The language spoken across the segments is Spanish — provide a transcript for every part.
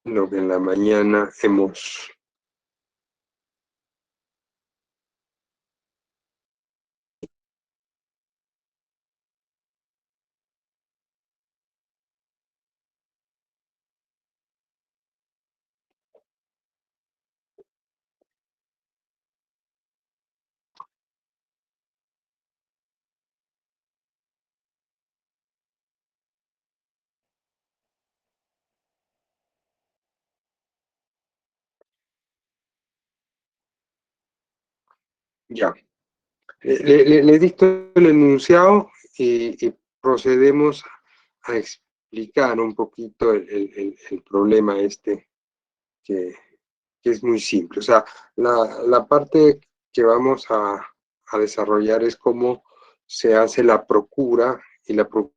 lo que en la mañana hemos ya. Le dicto el enunciado y procedemos a explicar un poquito el problema este que es muy simple. O sea, la parte que vamos a desarrollar es cómo se hace la procura y la procura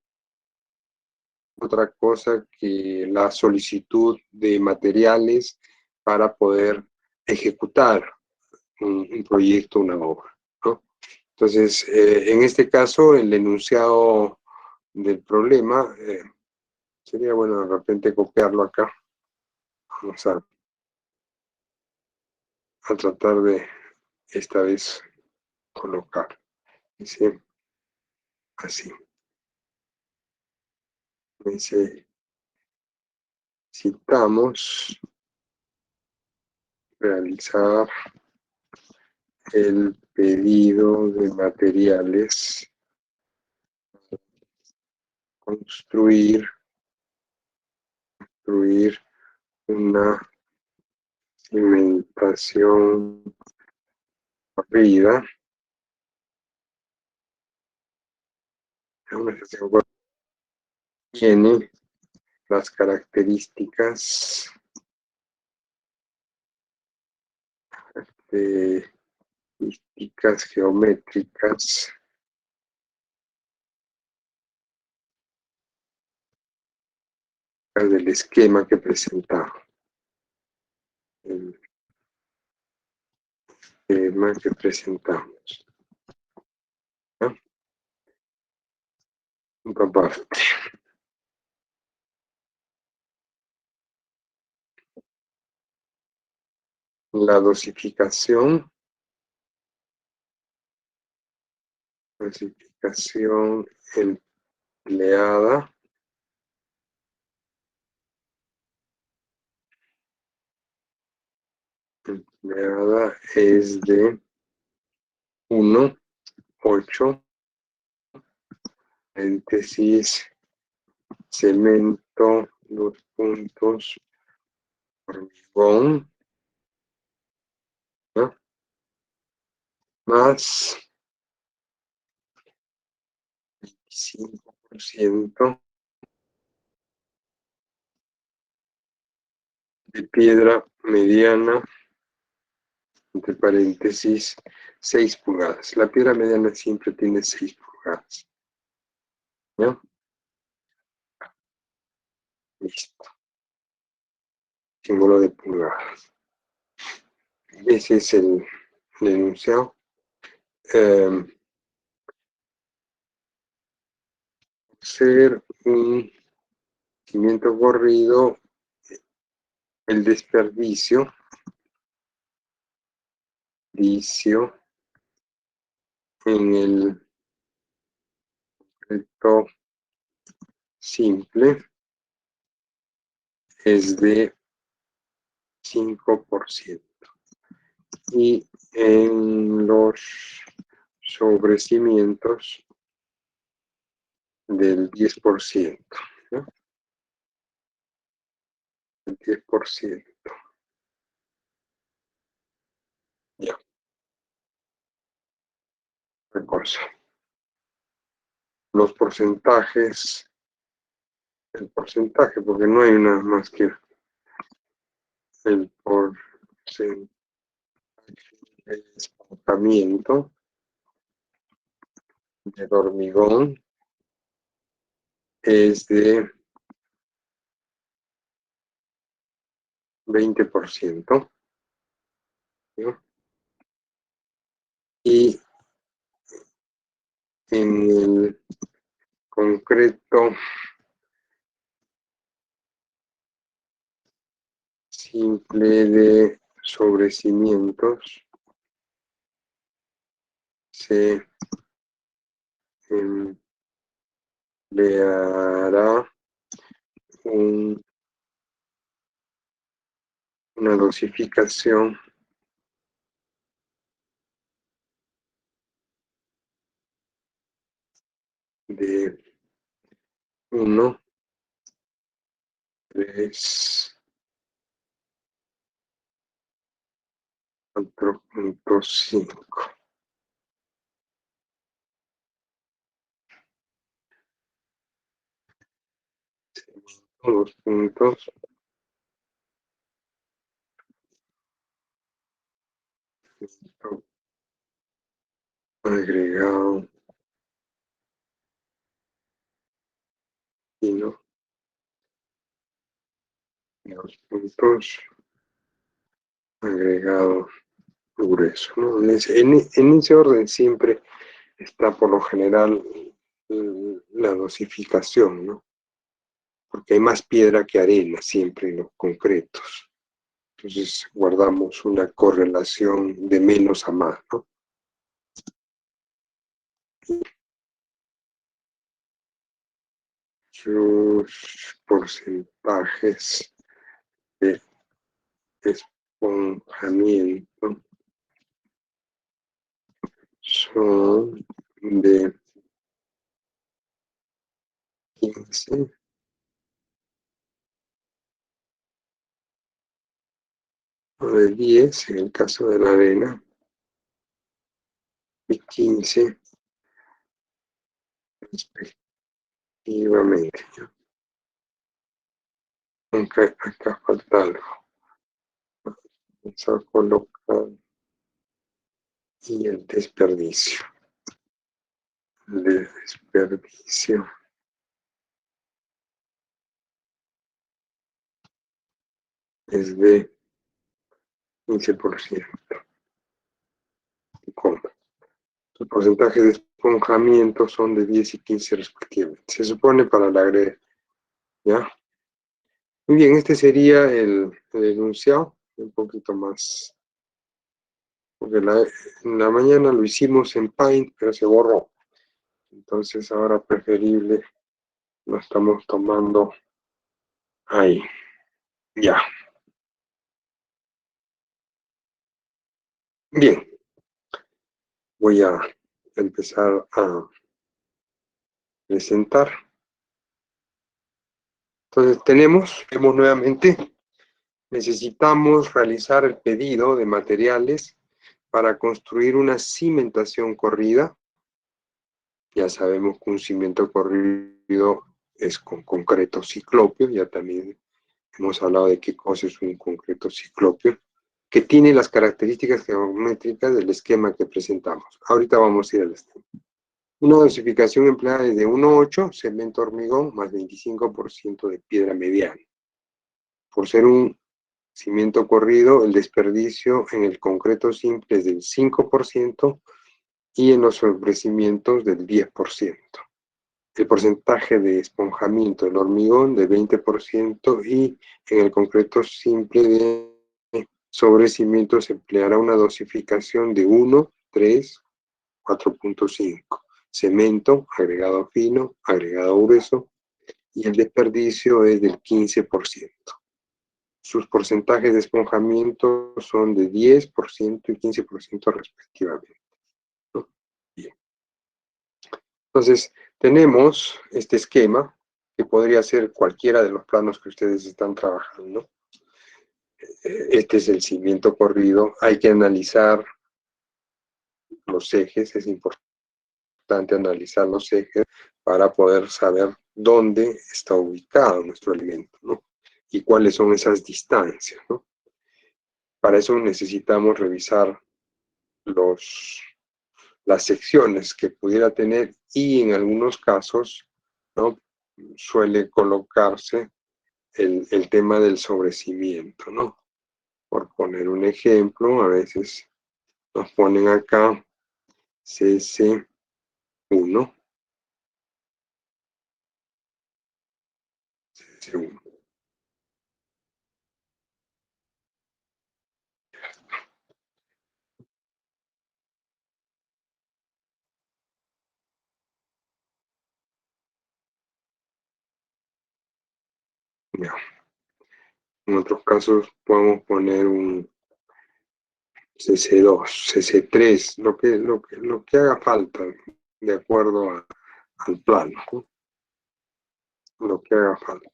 otra cosa que la solicitud de materiales para poder ejecutar un proyecto, una obra, ¿no? Entonces, en este caso, el enunciado del problema, sería bueno de repente copiarlo acá. Vamos a tratar de esta vez colocar. Dice así. Necesitamos realizar el pedido de materiales, construir una cimentación corrida, tiene las características geométricas del esquema que presentamos. El esquema que presentamos. ¿No? Otra parte. La dosificación empleada es de 1,8, paréntesis, cemento, hormigón, ¿no? Más 25% de piedra mediana, entre paréntesis, 6 pulgadas. La piedra mediana siempre tiene 6 pulgadas. ¿Ya? Listo. Símbolo de pulgadas. Ese es el enunciado. Ser un cimiento corrido, el desperdicio en el recto simple es de 5% y en los sobrecimientos del 10%, ¿no? El 10%. Ya, otra cosa. Los porcentajes, el porcentaje, porque no hay nada más que el porcentaje de desplazamiento del hormigón es de 20%, ¿no? Y en el concreto simple de sobrecimientos se empleará una dosificación de 1, 3, 4.5. Los puntos agregado fino, los puntos agregado grueso, ¿no? En ese orden siempre está por lo general la dosificación, ¿no? Porque hay más piedra que arena siempre en los concretos. Entonces guardamos una correlación de menos a más, ¿no? Sus porcentajes de esponjamiento son de 15 o de 10 en el caso de la arena y 15 respectivamente. Aunque acá falta algo. Vamos a colocar y el desperdicio. El desperdicio es de 15%. ¿Cómo? Los porcentajes de esponjamiento son de 10 y 15 respectivamente. Se supone para la greda, ¿ya? Muy bien, este sería el enunciado, un poquito más, porque en la mañana lo hicimos en Paint, pero se borró. Entonces ahora preferible lo estamos tomando ahí. Ya. Bien, voy a empezar a presentar. Entonces vemos nuevamente, necesitamos realizar el pedido de materiales para construir una cimentación corrida. Ya sabemos que un cimiento corrido es con concreto ciclopio, ya también hemos hablado de qué cosa es un concreto ciclopio, que tiene las características geométricas del esquema que presentamos. Ahorita vamos a ir al esquema. Una dosificación empleada es de 1,8, cemento hormigón, más 25% de piedra mediana. Por ser un cimiento corrido, el desperdicio en el concreto simple es del 5% y en los sobrecimientos del 10%. El porcentaje de esponjamiento del hormigón de 20% y en el concreto simple de sobrecimientos se empleará una dosificación de 1, 3, 4.5. Cemento, agregado fino, agregado grueso, y el desperdicio es del 15%. Sus porcentajes de esponjamiento son de 10% y 15% respectivamente, ¿no? Bien. Entonces, tenemos este esquema, que podría ser cualquiera de los planos que ustedes están trabajando. Este es el cimiento corrido. Hay que analizar los ejes, es importante analizar los ejes para poder saber dónde está ubicado nuestro elemento, ¿no? Y cuáles son esas distancias, ¿no? Para eso necesitamos revisar las secciones que pudiera tener y en algunos casos, ¿no?, suele colocarse el tema del sobrecimiento, ¿no? Por poner un ejemplo, a veces nos ponen acá CS1, CS1. Ya. En otros casos podemos poner un CC2, CC3, lo que haga falta, de acuerdo al plano, ¿no? Lo que haga falta.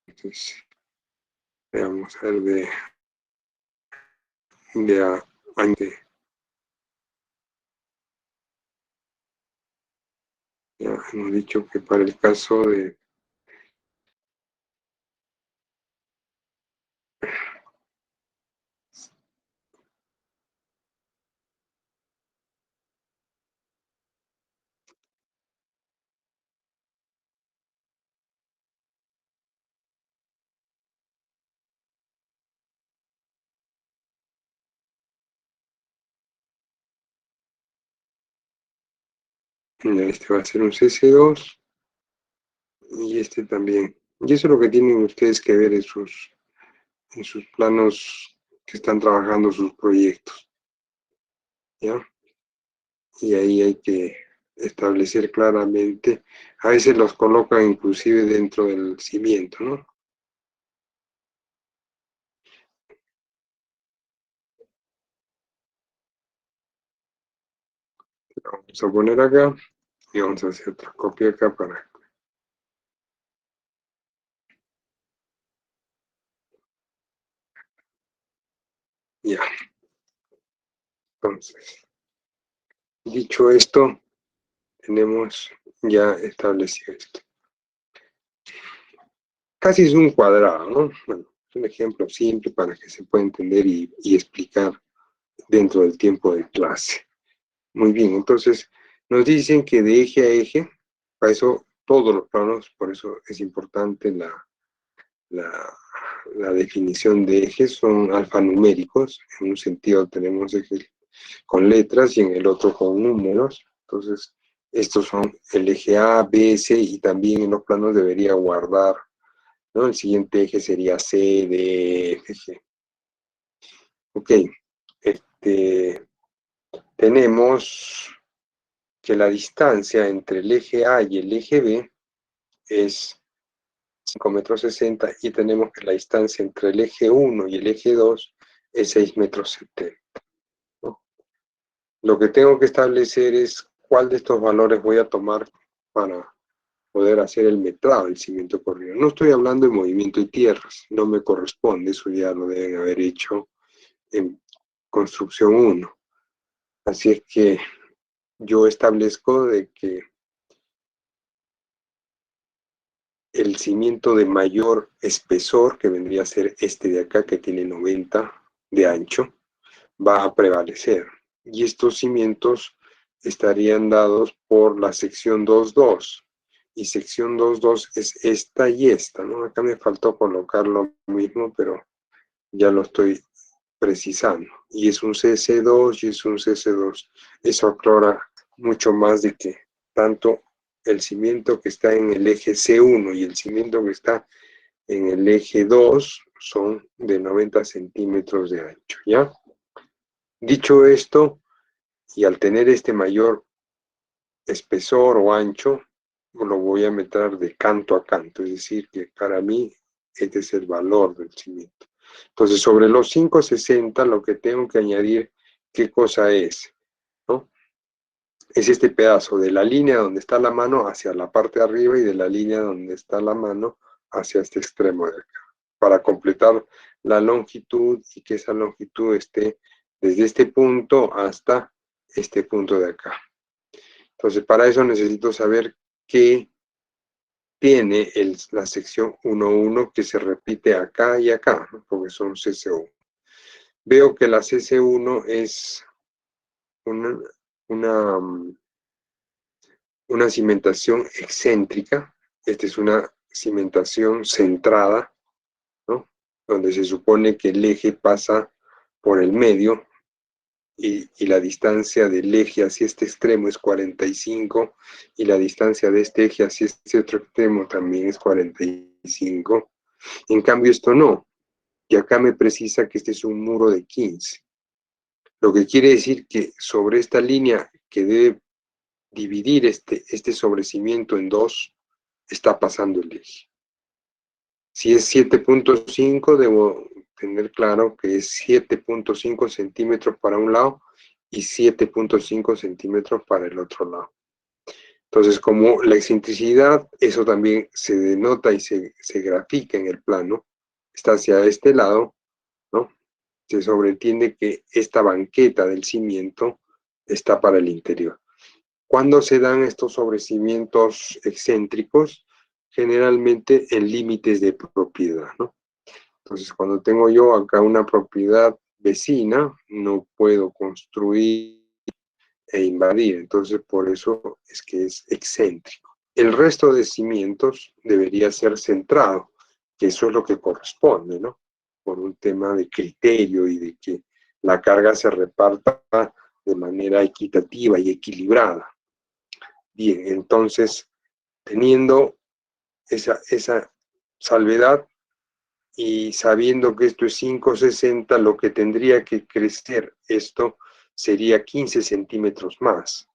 Entonces, veamos a ver de ya hemos dicho que para el caso de este va a ser un CC2 y este también. Y eso es lo que tienen ustedes que ver en sus planos que están trabajando sus proyectos, ¿ya? Y ahí hay que establecer claramente, a veces los colocan inclusive dentro del cimiento, ¿no? Lo vamos a poner acá y vamos a hacer otra copia acá para, ya. Entonces, dicho esto, tenemos ya establecido esto. Casi es un cuadrado, ¿no? Bueno, es un ejemplo simple para que se pueda entender y explicar dentro del tiempo de clase. Muy bien, entonces nos dicen que de eje a eje, para eso todos los planos, por eso es importante la, la definición de ejes, son alfanuméricos, en un sentido tenemos ejes con letras y en el otro con números, entonces estos son el eje A, B, C y también en los planos debería guardar, ¿no? El siguiente eje sería C, D, F, G. Ok, tenemos que la distancia entre el eje A y el eje B es 5,60 metros y tenemos que la distancia entre el eje 1 y el eje 2 es 6,70 metros, ¿no? Lo que tengo que establecer es cuál de estos valores voy a tomar para poder hacer el metrado del cimiento corrido. No estoy hablando de movimiento de tierras, no me corresponde, eso ya lo deben haber hecho en construcción 1. Así es que yo establezco de que el cimiento de mayor espesor, que vendría a ser este de acá, que tiene 90 de ancho, va a prevalecer. Y estos cimientos estarían dados por la sección 2,2. Y sección 2,2 es esta y esta, ¿no? Acá me faltó colocar lo mismo, pero ya lo estoy precisando. Y es un CC2 y es un CC2. Eso aclara mucho más de que tanto el cimiento que está en el eje C1 y el cimiento que está en el eje 2 son de 90 centímetros de ancho, ¿ya? Dicho esto, y al tener este mayor espesor o ancho, lo voy a meter de canto a canto, es decir, que para mí este es el valor del cimiento. Entonces, sobre los 5,60 lo que tengo que añadir, ¿qué cosa es? ¿No? Es este pedazo de la línea donde está la mano hacia la parte de arriba y de la línea donde está la mano hacia este extremo de acá, para completar la longitud y que esa longitud esté desde este punto hasta este punto de acá. Entonces, para eso necesito saber qué tiene la sección 1,1 que se repite acá y acá, ¿no? Porque son CC1. Veo que la CC1 es una, una, una cimentación excéntrica. Esta es una cimentación centrada, ¿no? Donde se supone que el eje pasa por el medio y la distancia del eje hacia este extremo es 45 y la distancia de este eje hacia este otro extremo también es 45. En cambio esto no, y acá me precisa que este es un muro de 15. Lo que quiere decir que sobre esta línea que debe dividir este sobrecimiento en dos, está pasando el eje. Si es 7.5, debo tener claro que es 7.5 centímetros para un lado y 7.5 centímetros para el otro lado. Entonces, como la excentricidad, eso también se denota y se grafica en el plano, está hacia este lado, ¿no? Se sobreentiende que esta banqueta del cimiento está para el interior. ¿Cuándo se dan estos sobrecimientos excéntricos? Generalmente en límites de propiedad, ¿no? Entonces, cuando tengo yo acá una propiedad vecina, no puedo construir e invadir. Entonces, por eso es que es excéntrico. El resto de cimientos debería ser centrado, que eso es lo que corresponde, ¿no? Por un tema de criterio y de que la carga se reparta de manera equitativa y equilibrada. Bien, entonces, teniendo esa salvedad y sabiendo que esto es 5,60, lo que tendría que crecer esto sería 15 centímetros más.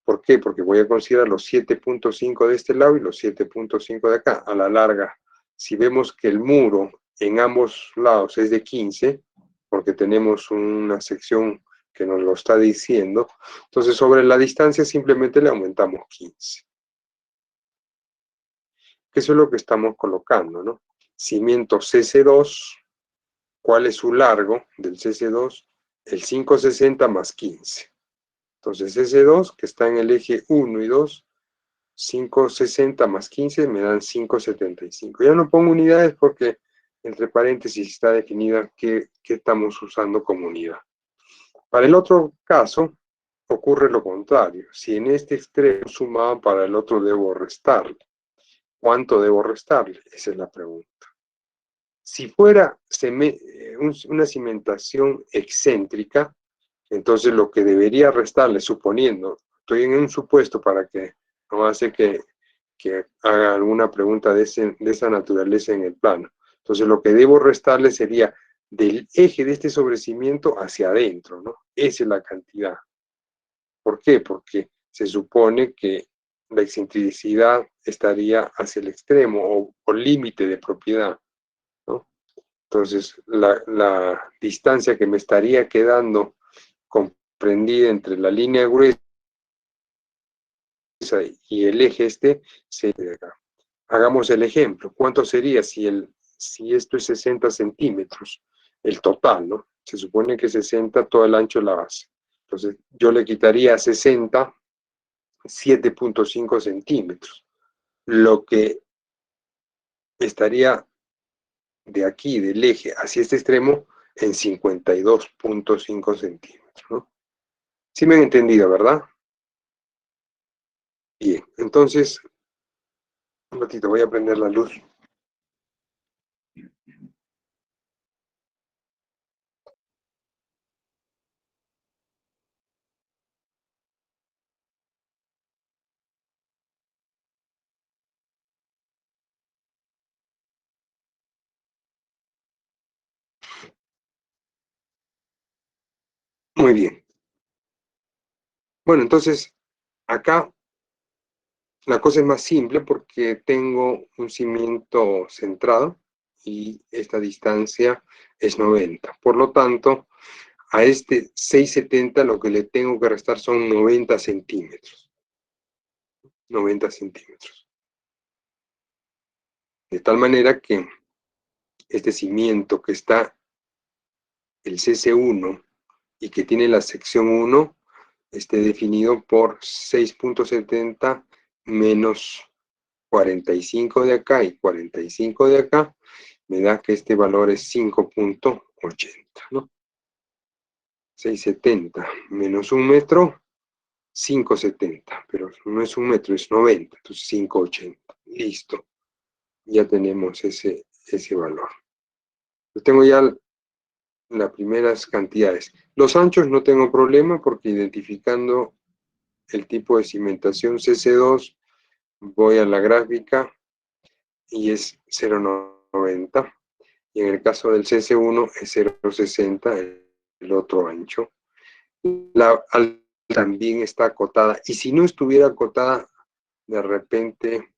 ¿Por qué? Porque voy a considerar los 7.5 de este lado y los 7.5 de acá. A la larga, si vemos que el muro en ambos lados es de 15, porque tenemos una sección que nos lo está diciendo, entonces sobre la distancia simplemente le aumentamos 15. Eso es lo que estamos colocando, ¿no? Cimiento CC2, ¿cuál es su largo del CC2? El 5,60 más 15. Entonces CC2, que está en el eje 1 y 2, 5,60 más 15 me dan 5,75. Ya no pongo unidades porque entre paréntesis está definida qué estamos usando como unidad. Para el otro caso ocurre lo contrario. Si en este extremo sumaba, para el otro debo restarle. ¿Cuánto debo restarle? Esa es la pregunta. Si fuera una cimentación excéntrica, entonces lo que debería restarle, suponiendo, estoy en un supuesto para que no hace que haga alguna pregunta de esa naturaleza en el plano. Entonces lo que debo restarle sería del eje de este sobrecimiento hacia adentro, ¿no? Esa es la cantidad. ¿Por qué? Porque se supone que la excentricidad estaría hacia el extremo o límite de propiedad, ¿no? Entonces la distancia que me estaría quedando comprendida entre la línea gruesa y el eje sería de acá. Hagamos el ejemplo. ¿Cuánto sería si esto es 60 centímetros? El total, ¿no? Se supone que 60 todo el ancho de la base. Entonces, yo le quitaría 60, 7.5 centímetros. Lo que estaría de aquí, del eje, hacia este extremo, en 52.5 centímetros, ¿no? Sí me han entendido, ¿verdad? Bien, entonces, un ratito, voy a prender la luz. Muy bien. Bueno, entonces, acá la cosa es más simple porque tengo un cimiento centrado y esta distancia es 90. Por lo tanto, a este 6,70 lo que le tengo que restar son 90 centímetros. 90 centímetros. De tal manera que este cimiento que está el CC1 y que tiene la sección 1 esté definido por 6.70 menos 45 de acá y 45 de acá, me da que este valor es 5.80, ¿no? 6,70 menos un metro, 5,70, pero no es un metro, es 90, entonces 5,80. Listo, ya tenemos ese valor. Yo tengo ya las primeras cantidades. Los anchos no tengo problema porque identificando el tipo de cimentación CC2, voy a la gráfica y es 0,90. Y en el caso del CC1 es 0,60, el otro ancho. La altura también está acotada. Y si no estuviera acotada, de repente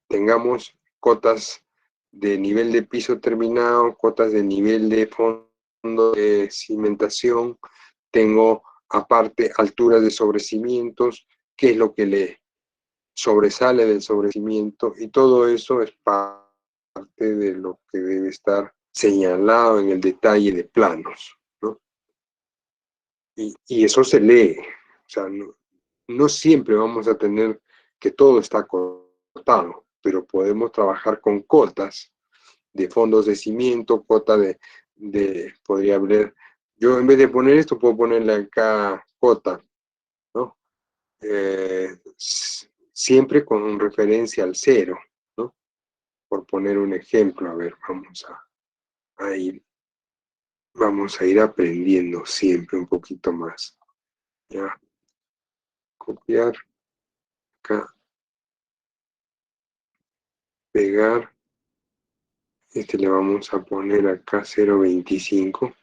tengamos cotas de nivel de piso terminado, cotas de nivel de fondo de cimentación, tengo aparte alturas de sobrecimientos, qué es lo que le sobresale del sobrecimiento, y todo eso es parte de lo que debe estar señalado en el detalle de planos, ¿no? Y eso se lee, o sea, no siempre vamos a tener que todo está cortado, pero podemos trabajar con cotas de fondos de cimiento, cota podría haber, yo en vez de poner esto puedo ponerle acá cota, ¿no? Siempre con referencia al cero, ¿no? Por poner un ejemplo, a ver, vamos a ir aprendiendo siempre un poquito más. Ya, copiar, acá, pegar, le vamos a poner acá 0.25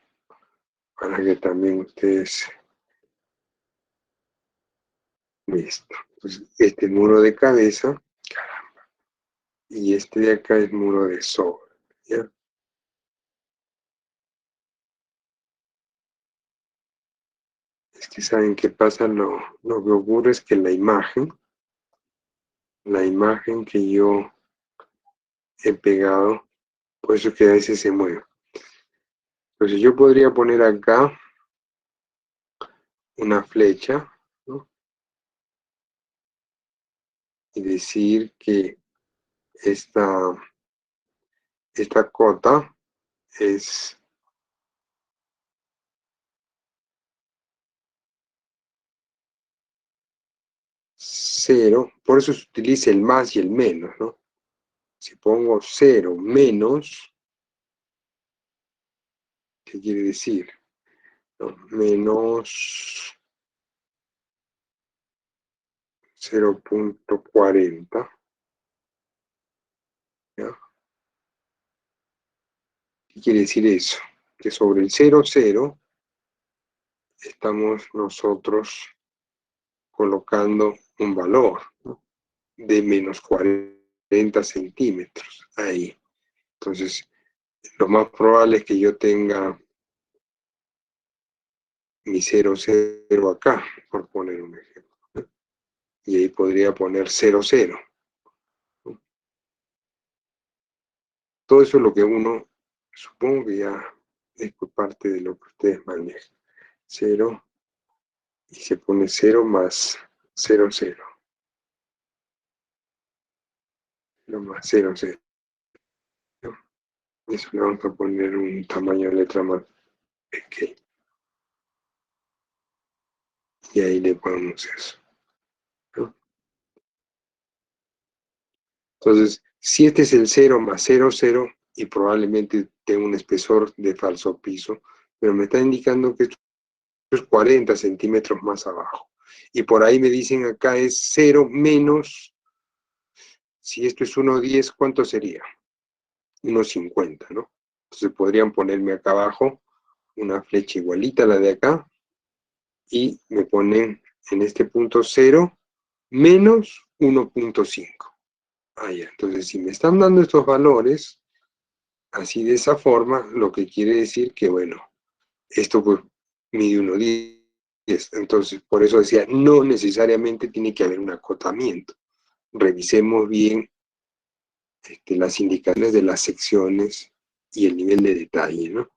para que también ustedes, listo. Pues este muro de cabeza, y este de acá es muro de sobre, ¿ya? Es que saben qué pasa, lo que ocurre es que la imagen que yo he pegado, por eso que a veces se mueve. Entonces yo podría poner acá una flecha, ¿no? Y decir que esta cota es 0, por eso se utiliza el más y el menos, ¿no? Si pongo 0 menos, ¿qué quiere decir? ¿No? Menos 0.40, ¿ya? ¿Qué quiere decir eso? Que sobre el 0,0 estamos nosotros colocando un valor, ¿no? De menos 40 centímetros ahí. Entonces, lo más probable es que yo tenga mi 0,0 acá, por poner un ejemplo, ¿no? Y ahí podría poner 0,0, ¿no? Todo eso es lo que uno, supongo que ya es por parte de lo que ustedes manejan. 0, y se pone 0 más 0,0. 0 más 0,0. Eso le vamos a poner un tamaño de letra más pequeño. Y ahí le ponemos eso, ¿no? Entonces, si este es el 0 más 0,0, y probablemente tenga un espesor de falso piso, pero me está indicando que esto es 40 centímetros más abajo. Y por ahí me dicen acá es 0 menos, si esto es 1,10, ¿cuánto sería? 1,50, ¿no? Entonces podrían ponerme acá abajo una flecha igualita a la de acá, y me ponen en este punto 0 menos 1.5. Ah, ya. Entonces, si me están dando estos valores, así de esa forma, lo que quiere decir que, bueno, esto pues mide 1,10. Entonces, por eso decía, no necesariamente tiene que haber un acotamiento. Revisemos bien las indicaciones de las secciones y el nivel de detalle, ¿no?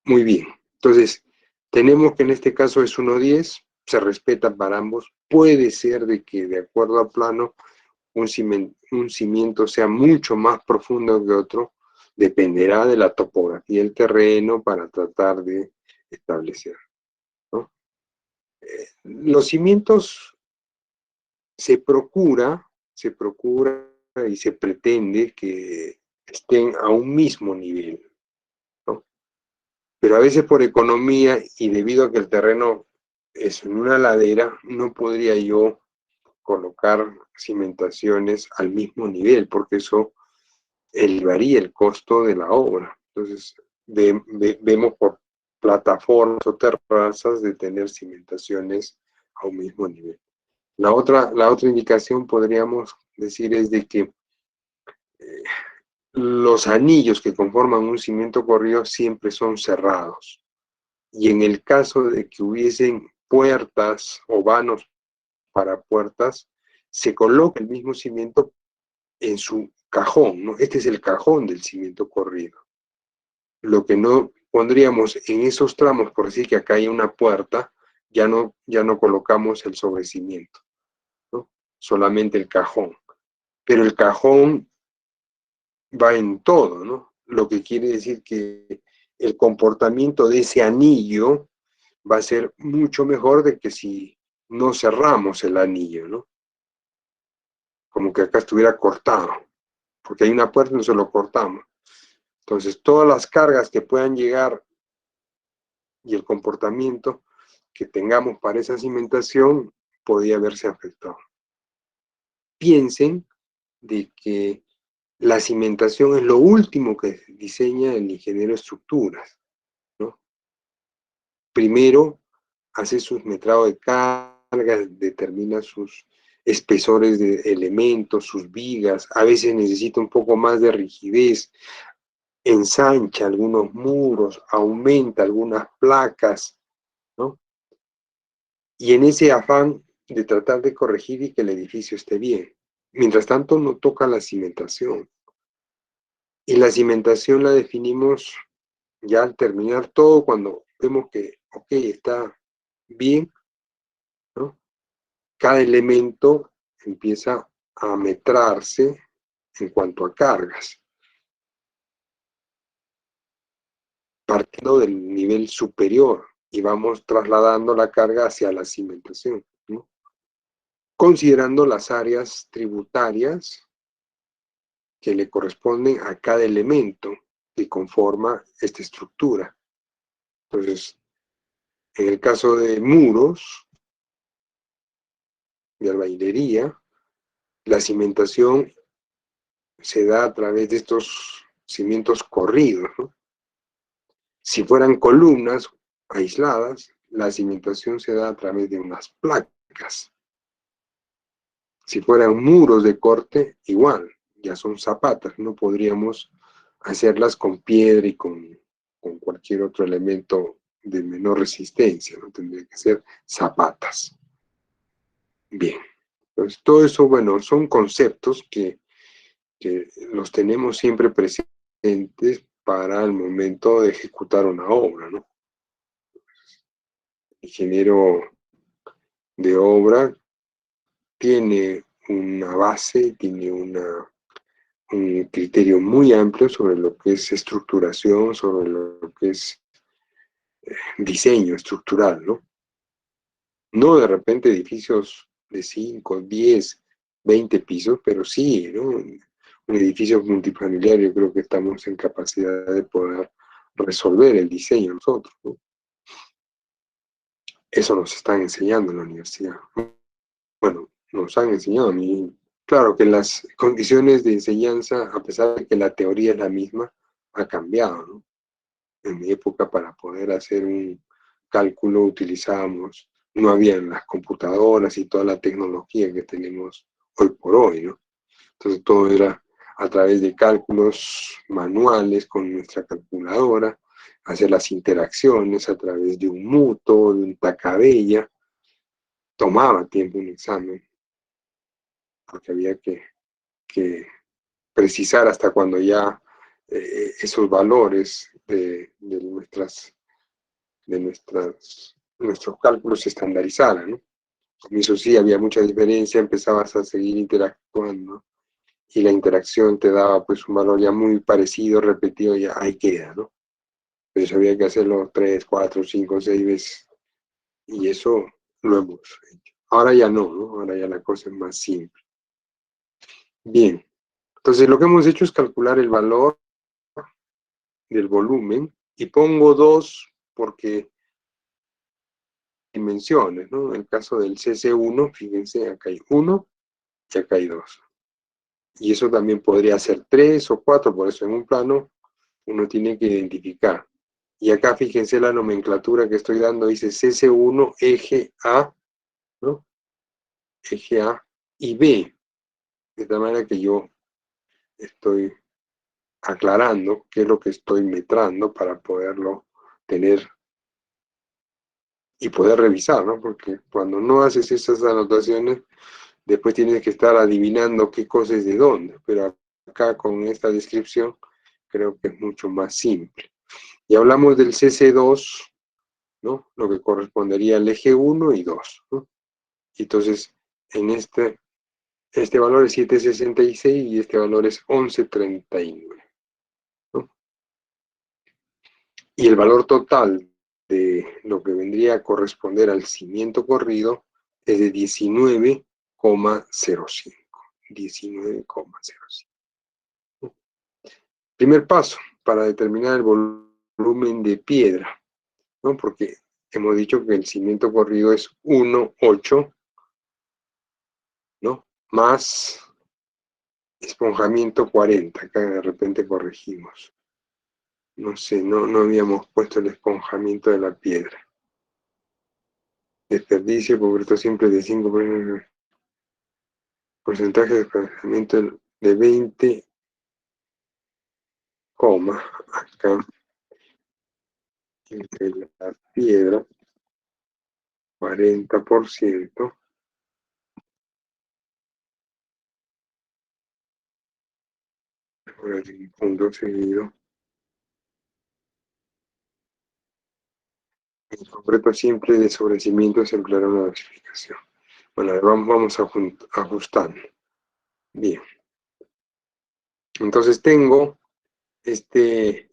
Muy bien. Entonces, tenemos que en este caso es 1,10, se respeta para ambos. Puede ser de que de acuerdo a plano un cimiento sea mucho más profundo que otro, dependerá de la topografía del terreno para tratar de establecer, ¿no? Los cimientos se procura y se pretende que estén a un mismo nivel, ¿no? Pero a veces por economía y debido a que el terreno es en una ladera, no podría yo colocar cimentaciones al mismo nivel, porque eso elevaría el costo de la obra. Entonces, vemos por plataformas o terrazas de tener cimentaciones a un mismo nivel. La otra indicación podríamos decir es de que los anillos que conforman un cimiento corrido siempre son cerrados. Y en el caso de que hubiesen puertas o vanos para puertas, se coloca el mismo cimiento en su cajón, ¿no? Este es el cajón del cimiento corrido. Lo que no pondríamos en esos tramos, por decir que acá hay una puerta, ya no colocamos el sobrecimiento, ¿no? Solamente el cajón. Pero el cajón va en todo, ¿no? Lo que quiere decir que el comportamiento de ese anillo va a ser mucho mejor de que si no cerramos el anillo, ¿no? Como que acá estuviera cortado, porque hay una puerta y no se lo cortamos. Entonces, todas las cargas que puedan llegar y el comportamiento que tengamos para esa cimentación podría verse afectado. Piensen de que la cimentación es lo último que diseña el ingeniero de estructuras, ¿no? Primero hace sus metrados de carga, determina sus espesores de elementos, sus vigas, a veces necesita un poco más de rigidez, ensancha algunos muros, aumenta algunas placas, ¿no? Y en ese afán de tratar de corregir y que el edificio esté bien. Mientras tanto, no toca la cimentación. Y la cimentación la definimos ya al terminar todo, cuando vemos que, ok, está bien, ¿no? Cada elemento empieza a metrarse en cuanto a cargas, partiendo del nivel superior y vamos trasladando la carga hacia la cimentación, ¿no? Considerando las áreas tributarias que le corresponden a cada elemento que conforma esta estructura. Entonces, en el caso de muros, de albañilería, la cimentación se da a través de estos cimientos corridos, ¿no? Si fueran columnas aisladas, la cimentación se da a través de unas placas. Si fueran muros de corte, igual, ya son zapatas, no podríamos hacerlas con piedra y con cualquier otro elemento de menor resistencia, ¿no? Tendría que ser zapatas. Bien, entonces todo eso, bueno, son conceptos que los tenemos siempre presentes para el momento de ejecutar una obra, ¿no? El ingeniero de obra tiene una base, tiene un criterio muy amplio sobre lo que es estructuración, sobre lo que es diseño estructural, ¿no? No de repente edificios de 5, 10, 20 pisos, pero sí, ¿no? Un edificio multifamiliar, yo creo que estamos en capacidad de poder resolver el diseño nosotros, ¿no? Eso nos están enseñando en la universidad. Bueno, nos han enseñado a mí. Claro que las condiciones de enseñanza, a pesar de que la teoría es la misma, ha cambiado, ¿no? En mi época, para poder hacer un cálculo utilizábamos, no habían las computadoras y toda la tecnología que tenemos hoy por hoy, ¿no? Entonces todo era a través de cálculos manuales con nuestra calculadora, hacer las interacciones a través de un muto, de un tacabella. Tomaba tiempo un examen, porque había que precisar hasta cuando ya esos valores nuestros cálculos se estandarizaran, ¿no? Al comienzo sí había mucha diferencia, empezabas a seguir interactuando y la interacción te daba pues un valor ya muy parecido, repetido, ya ahí queda, ¿no? Pero eso había que hacerlo 3, 4, 5, 6 veces y eso lo hemos hecho. Ahora ya no, ¿no? Ahora ya la cosa es más simple. Bien, entonces lo que hemos hecho es calcular el valor del volumen y pongo 2 porque dimensiones, ¿no? En el caso del CC1, fíjense, acá hay 1 y acá hay 2. Y eso también podría ser 3 o 4, por eso en un plano uno tiene que identificar. Y acá fíjense la nomenclatura que estoy dando, dice CC1 eje A, ¿no? Eje A y B, de tal manera que yo estoy aclarando qué es lo que estoy metrando para poderlo tener y poder revisar, ¿no? Porque cuando no haces esas anotaciones, después tienes que estar adivinando qué cosa es de dónde, pero acá con esta descripción creo que es mucho más simple. Y hablamos del CC2, ¿no? Lo que correspondería al eje 1 y 2, ¿no? Entonces, en este valor es 7,66 y este valor es 11,39, ¿no? Y el valor total de lo que vendría a corresponder al cimiento corrido es de 19,05. 19,05. Primer paso para determinar el volumen de piedra, ¿no? Porque hemos dicho que el cimiento corrido es 1,8, ¿no? Más esponjamiento 40. Acá de repente corregimos. No sé, no habíamos puesto el esponjamiento de la piedra. Desperdicio, concreto simple de 5%, porcentaje de esponjamiento de 20, acá, entre la piedra, 40%, ahora un punto seguido. En concreto simple de sobrecimiento se empleará una dosificación. Bueno, vamos ajustando. Bien. Entonces tengo este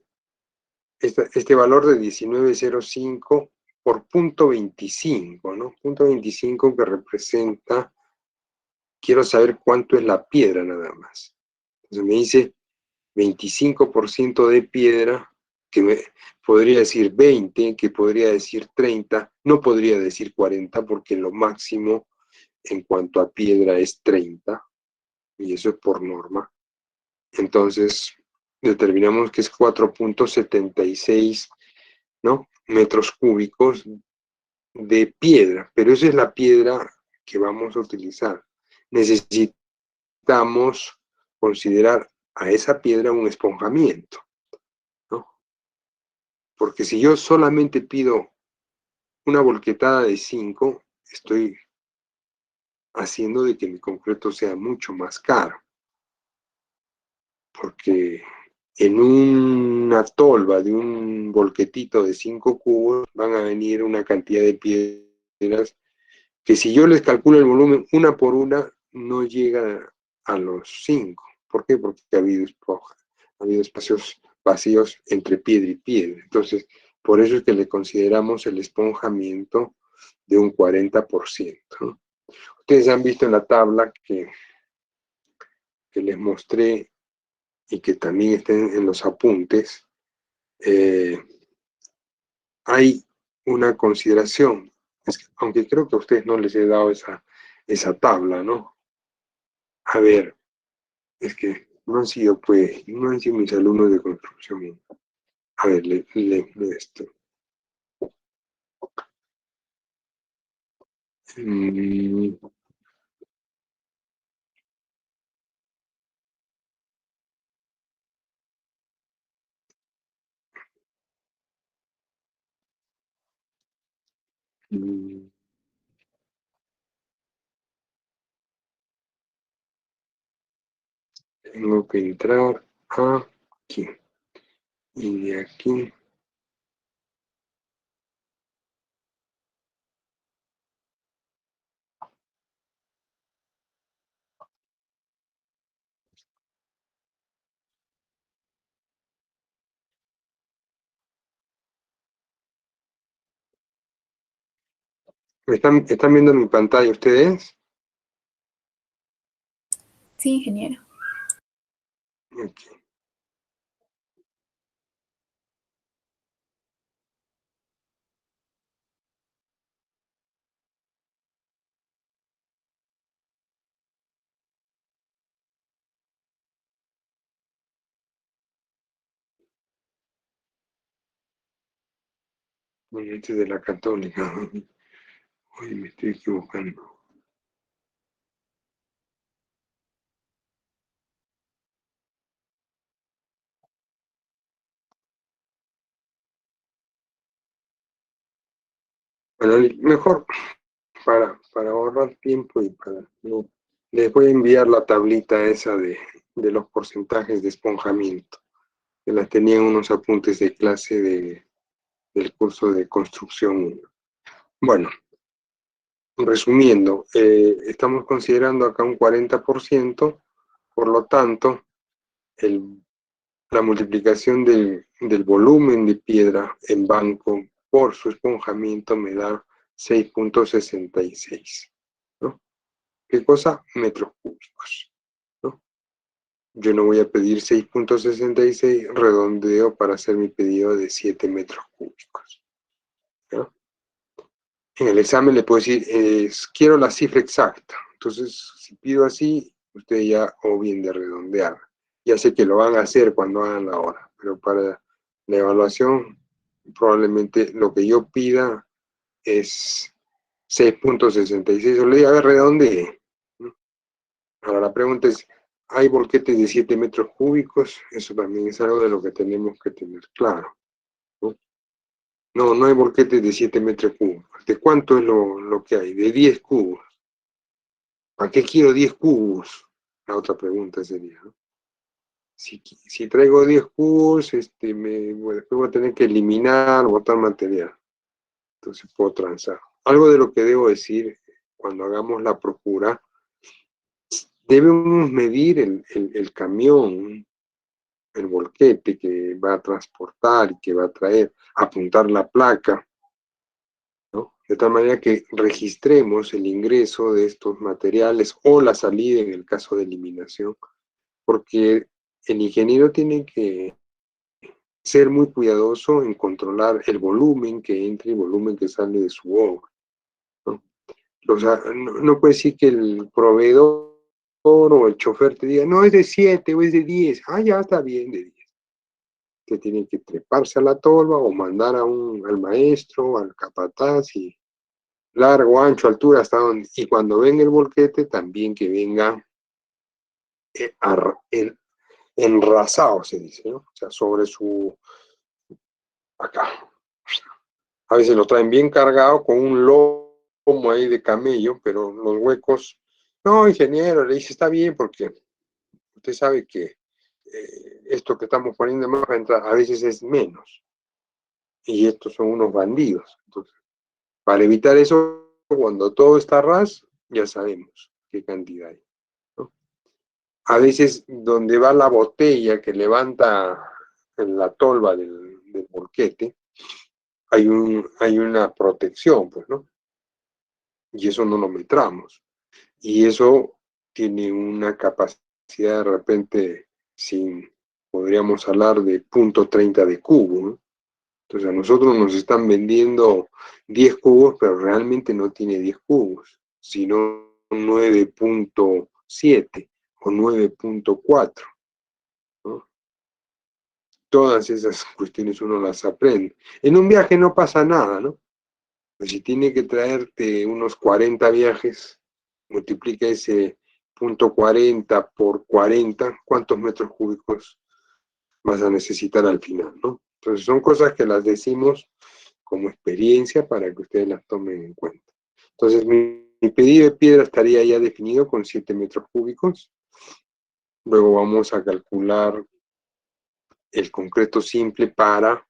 valor de 19,05 por punto 25, ¿no? Punto 25 que representa, quiero saber cuánto es la piedra nada más. Entonces me dice 25% de piedra, que podría decir 20, que podría decir 30, no podría decir 40 porque lo máximo en cuanto a piedra es 30, y eso es por norma. Entonces determinamos que es 4,76, ¿no? Metros cúbicos de piedra, pero esa es la piedra que vamos a utilizar. Necesitamos considerar a esa piedra un esponjamiento, ¿no? Porque si yo solamente pido una volquetada de 5, estoy haciendo de que mi concreto sea mucho más caro, porque en una tolva de un volquetito de 5 cubos van a venir una cantidad de piedras que si yo les calculo el volumen una por una, no llega a los 5. ¿Por qué? Porque ha habido espacios vacíos entre piedra y piedra. Entonces, por eso es que le consideramos el esponjamiento de un 40%, ¿no? Ustedes han visto en la tabla que les mostré y que también está en los apuntes, hay una consideración, aunque creo que a ustedes no les he dado esa tabla, ¿no? A ver, es que no no han sido mis alumnos de construcción. A ver, esto. Mm, mm, Tengo que entrar aquí. Y de aquí. ¿Están viendo mi pantalla ustedes? Sí, ingeniero. Aquí. Bueno, este es de la Católica. Hoy me estoy equivocando. Bueno, mejor para ahorrar tiempo y para no, les voy a enviar la tablita esa de los porcentajes de esponjamiento, que las tenía en unos apuntes de clase del curso de construcción 1. Bueno, resumiendo, estamos considerando acá un 40%, por lo tanto, la multiplicación del volumen de piedra en banco por su esponjamiento me da 6.66, ¿no? ¿Qué cosa? Metros cúbicos, ¿no? Yo no voy a pedir 6.66, redondeo para hacer mi pedido de 7 metros cúbicos, ¿no? En el examen le puedo decir, quiero la cifra exacta. Entonces, si pido así, usted ya, o bien de redondear. Ya sé que lo van a hacer cuando hagan la hora, pero para la evaluación, probablemente lo que yo pida es 6.66. O le diga, a ver, redondee, ¿no? Ahora la pregunta es, ¿hay volquetes de 7 metros cúbicos? Eso también es algo de lo que tenemos que tener claro, ¿no? No, no hay volquetes de 7 metros cúbicos. ¿De cuánto es lo que hay? De 10 cubos. ¿Para qué quiero 10 cubos? La otra pregunta sería, ¿no? Si traigo 10 cubos, después voy a tener que eliminar, botar material. Entonces puedo transar. Algo de lo que debo decir cuando hagamos la procura, debemos medir el camión, el volquete que va a transportar y que va a traer, apuntar la placa, ¿no? De tal manera que registremos el ingreso de estos materiales o la salida en el caso de eliminación, porque el ingeniero tiene que ser muy cuidadoso en controlar el volumen que entra y el volumen que sale de su obra, ¿no? O sea, no puede decir que el proveedor o el chofer te diga, no, es de 7 o es de 10. Ah, ya está bien de 10. Que tiene que treparse a la tolva o mandar al maestro, al capataz, y largo, ancho, altura, hasta donde. Y cuando venga el volquete, también que venga enrasado, se dice, ¿no? O sea, sobre acá. A veces lo traen bien cargado con un lomo ahí de camello, pero los huecos, no, ingeniero, le dice, está bien, porque usted sabe que esto que estamos poniendo en mapa a veces es menos, y estos son unos bandidos. Entonces, para evitar eso, cuando todo está ras, ya sabemos qué cantidad hay, ¿no? A veces donde va la botella que levanta en la tolva del volquete, hay una protección, pues, ¿no? Y eso no lo metramos. Y eso tiene una capacidad de repente, podríamos hablar de 0.30 de cubo, ¿no? Entonces a nosotros nos están vendiendo 10 cubos, pero realmente no tiene 10 cubos, sino 9.7 o 9.4, ¿no? Todas esas cuestiones uno las aprende. En un viaje no pasa nada, ¿no? Pues si tiene que traerte unos 40 viajes, multiplica ese 0.40 por 40, ¿cuántos metros cúbicos vas a necesitar al final, ¿no? Entonces son cosas que las decimos como experiencia para que ustedes las tomen en cuenta. Entonces mi pedido de piedra estaría ya definido con 7 metros cúbicos. Luego vamos a calcular el concreto simple para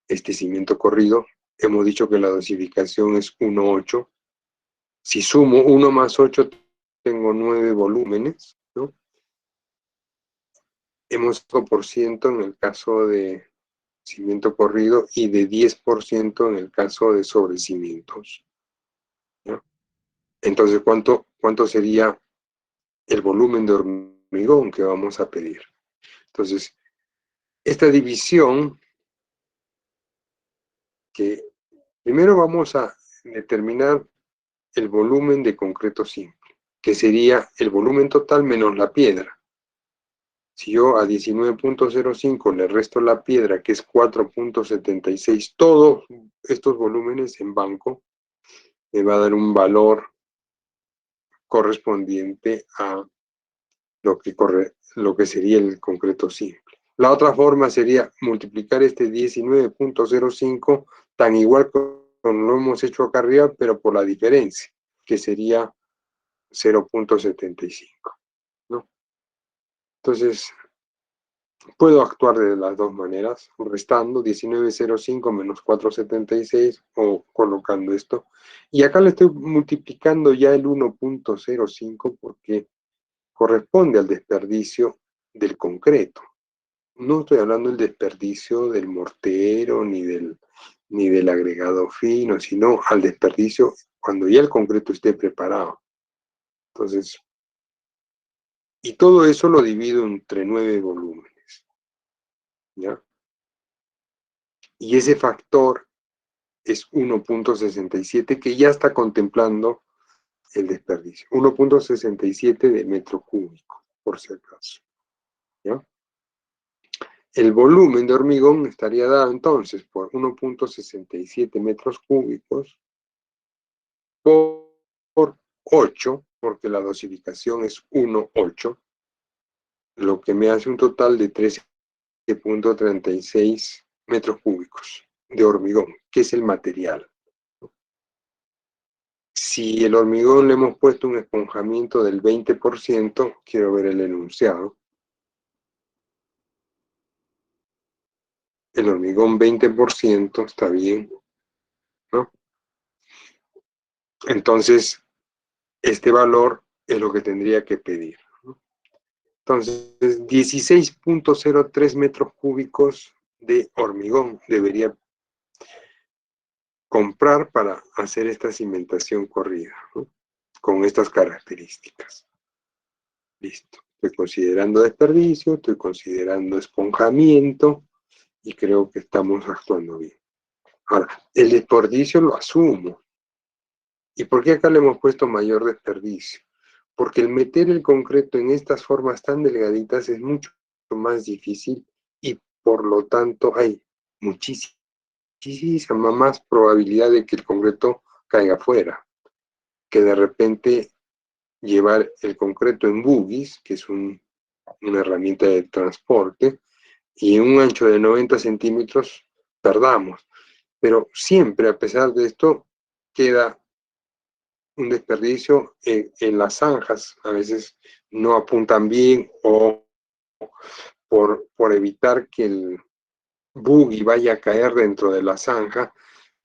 este cimiento corrido. Hemos dicho que la dosificación es 1,8. Si sumo 1 más 8, tengo 9 volúmenes, ¿no? Hemos 5% en el caso de cimiento corrido y de 10% en el caso de sobrecimientos, ¿no? Entonces, ¿cuánto sería el volumen de hormigón que vamos a pedir? Entonces, esta división, que primero vamos a determinar el volumen de concreto simple, que sería el volumen total menos la piedra. Si yo a 19.05 le resto la piedra, que es 4.76, todos estos volúmenes en banco, me va a dar un valor correspondiente a lo que sería el concreto simple. La otra forma sería multiplicar este 19.05 tan igual lo hemos hecho acá arriba, pero por la diferencia, que sería 0.75, ¿no? Entonces, puedo actuar de las dos maneras, restando 19,05 menos 4,76 o colocando esto. Y acá le estoy multiplicando ya el 1.05 porque corresponde al desperdicio del concreto. No estoy hablando del desperdicio del mortero ni del agregado fino, sino al desperdicio cuando ya el concreto esté preparado. Entonces, y todo eso lo divido entre 9 volúmenes, ¿ya? Y ese factor es 1.67 que ya está contemplando el desperdicio. 1.67 de metro cúbico, por si acaso, ¿ya? El volumen de hormigón estaría dado entonces por 1.67 metros cúbicos por 8, porque la dosificación es 1,8, lo que me hace un total de 13.36 metros cúbicos de hormigón, que es el material. Si el hormigón le hemos puesto un esponjamiento del 20%, quiero ver el enunciado. El hormigón 20% está bien, ¿no? Entonces, este valor es lo que tendría que pedir, ¿no? Entonces, 16.03 metros cúbicos de hormigón debería comprar para hacer esta cimentación corrida, ¿no? Con estas características. Listo. Estoy considerando desperdicio, estoy considerando esponjamiento y creo que estamos actuando bien. Ahora, el desperdicio lo asumo. ¿Y por qué acá le hemos puesto mayor desperdicio? Porque el meter el concreto en estas formas tan delgaditas es mucho más difícil y por lo tanto hay muchísima más probabilidad de que el concreto caiga fuera, que de repente llevar el concreto en buggies, que es una herramienta de transporte, y en un ancho de 90 centímetros perdamos. Pero siempre, a pesar de esto, queda un desperdicio en las zanjas. A veces no apuntan bien o por evitar que el buggy vaya a caer dentro de la zanja,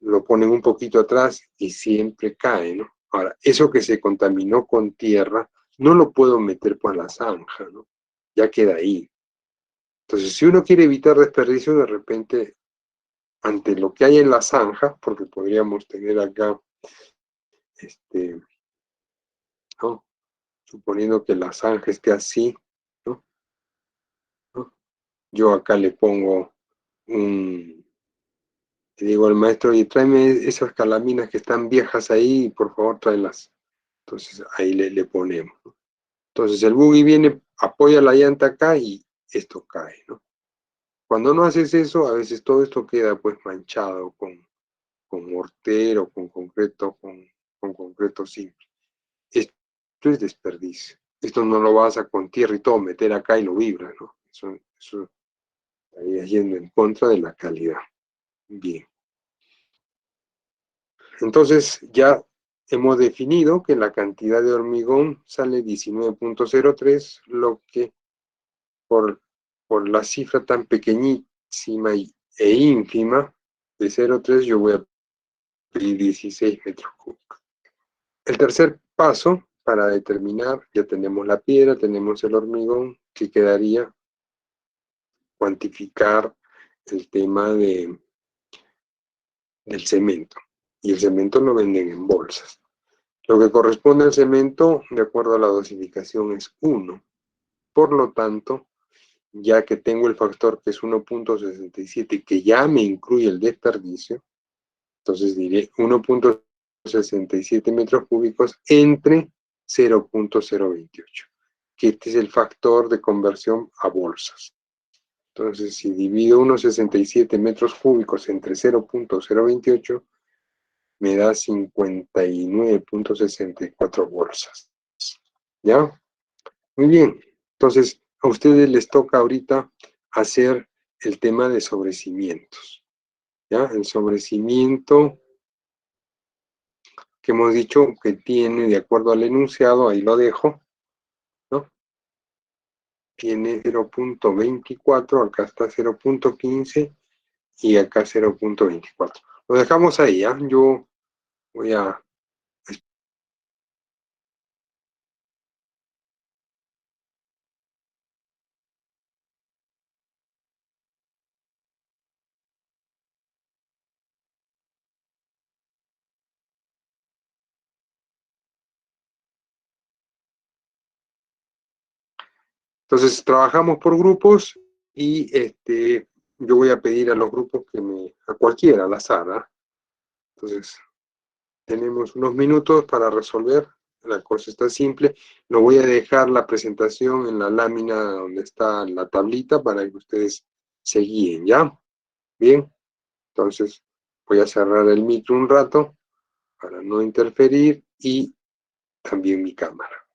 lo ponen un poquito atrás y siempre cae, ¿no? Ahora, eso que se contaminó con tierra, no lo puedo meter por la zanja, ¿no? Ya queda ahí. Entonces, si uno quiere evitar desperdicio, de repente, ante lo que hay en la zanja, porque podríamos tener acá, ¿no? Suponiendo que la zanja esté así, ¿no? ¿no? Yo acá le pongo le digo al maestro, y tráeme esas calaminas que están viejas ahí, por favor, tráelas. Entonces ahí le ponemos, ¿no? Entonces el buggy viene, apoya la llanta acá y esto cae, ¿no? Cuando no haces eso, a veces todo esto queda pues manchado con mortero, con concreto simple. Esto es desperdicio. Esto no lo vas a con tierra y todo meter acá y lo vibra, ¿no? Eso estaría yendo en contra de la calidad. Bien. Entonces ya hemos definido que la cantidad de hormigón sale 19.03, lo que por la cifra tan pequeñísima e ínfima de 0,3 yo voy a pedir 16 metros cúbicos. El tercer paso para determinar, ya tenemos la piedra, tenemos el hormigón, que quedaría cuantificar el tema del cemento. Y el cemento lo venden en bolsas. Lo que corresponde al cemento, de acuerdo a la dosificación, es 1. Por lo tanto, ya que tengo el factor que es 1.67, que ya me incluye el desperdicio, entonces diré 1.67 metros cúbicos entre 0.028, que este es el factor de conversión a bolsas. Entonces, si divido 1.67 metros cúbicos entre 0.028, me da 59.64 bolsas. ¿Ya? Muy bien. Entonces, a ustedes les toca ahorita hacer el tema de sobrecimientos. ¿Ya? El sobrecimiento que hemos dicho que tiene, de acuerdo al enunciado, ahí lo dejo, ¿no? Tiene 0.24, acá está 0.15 y acá 0.24. Lo dejamos ahí, ¿ah? Yo voy a... Entonces, trabajamos por grupos y yo voy a pedir a los grupos a cualquiera, al azar, ¿ah? Entonces, tenemos unos minutos para resolver. La cosa está simple. No voy a dejar la presentación en la lámina donde está la tablita para que ustedes se guíen, ¿ya? Bien, entonces voy a cerrar el micro un rato para no interferir y también mi cámara.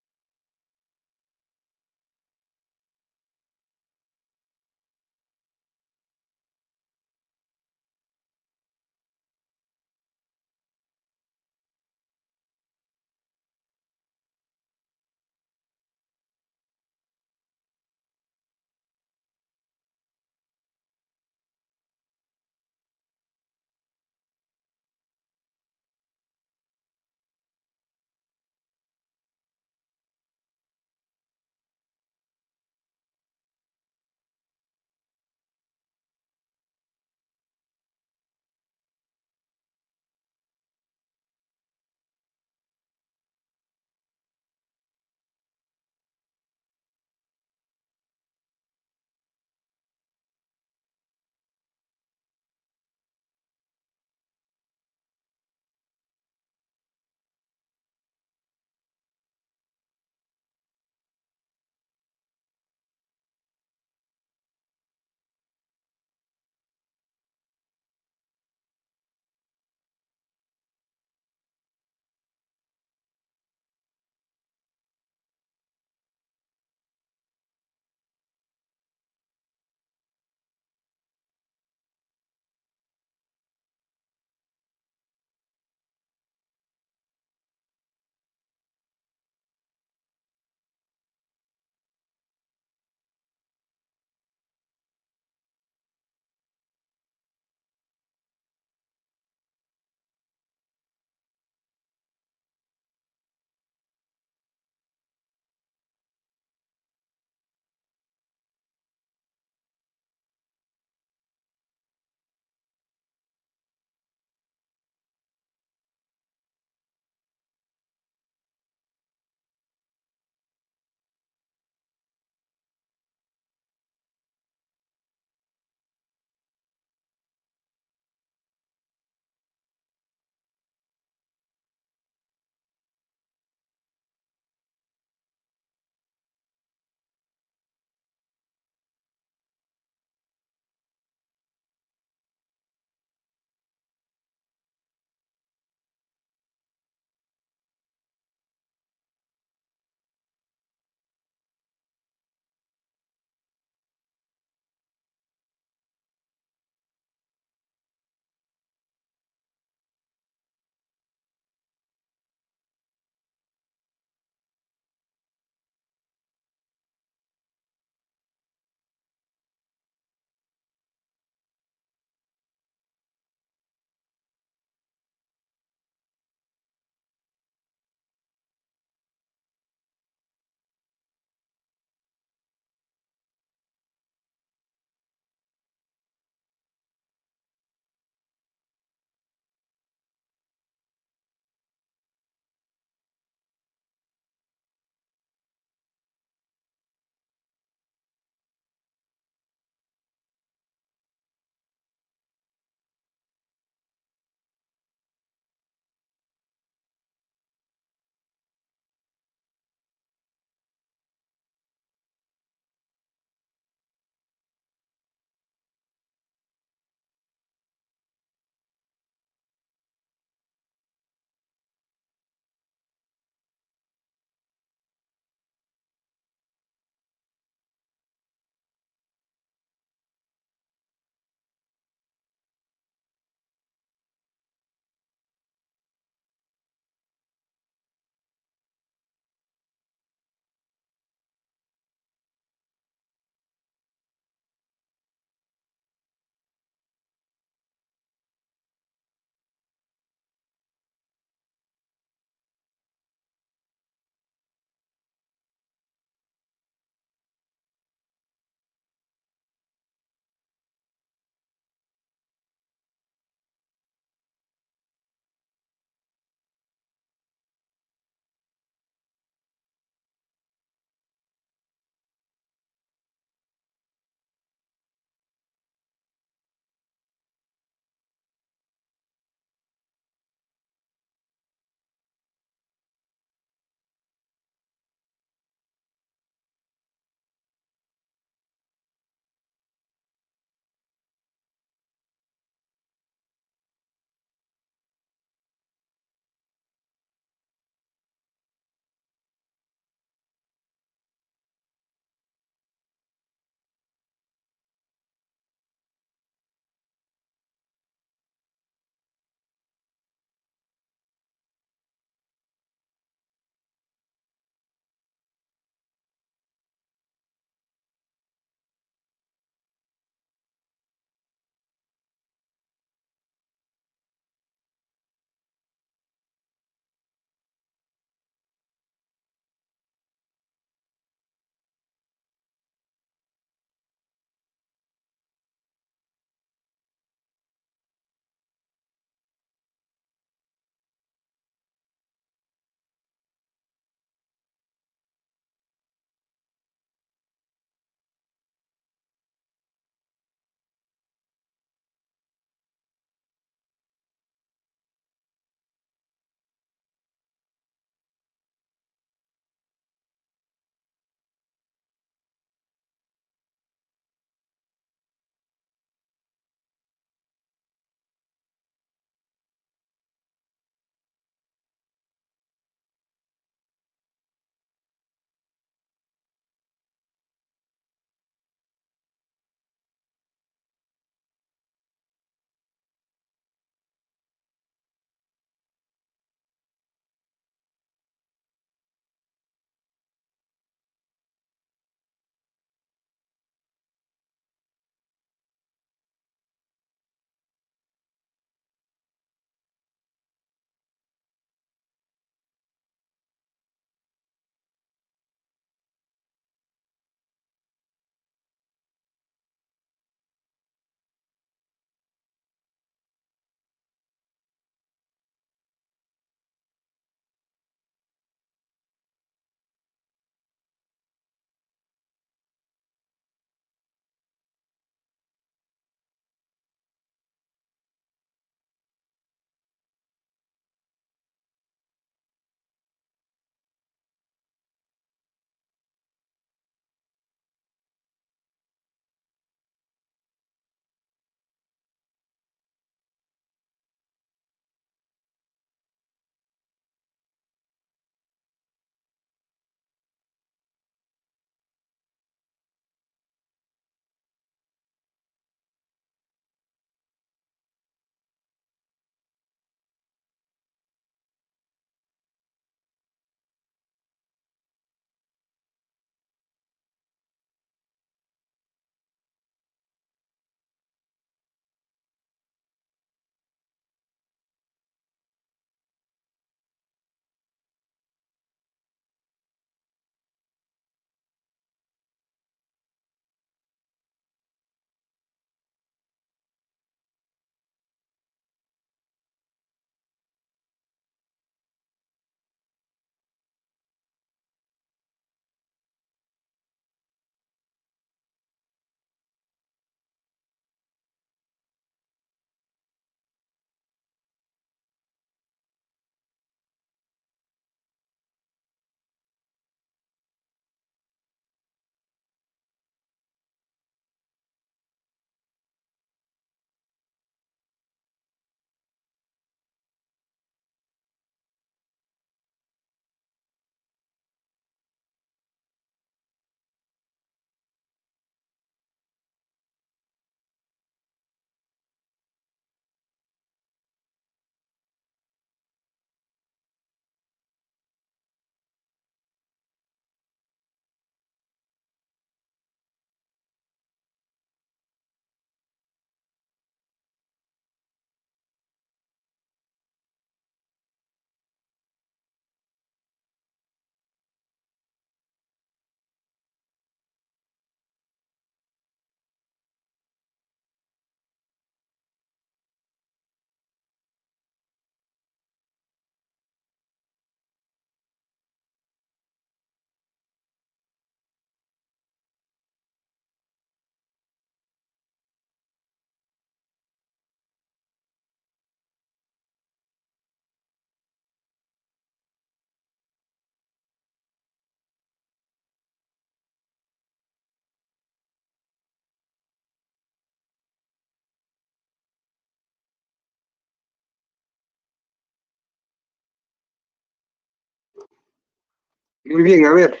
Muy bien, a ver,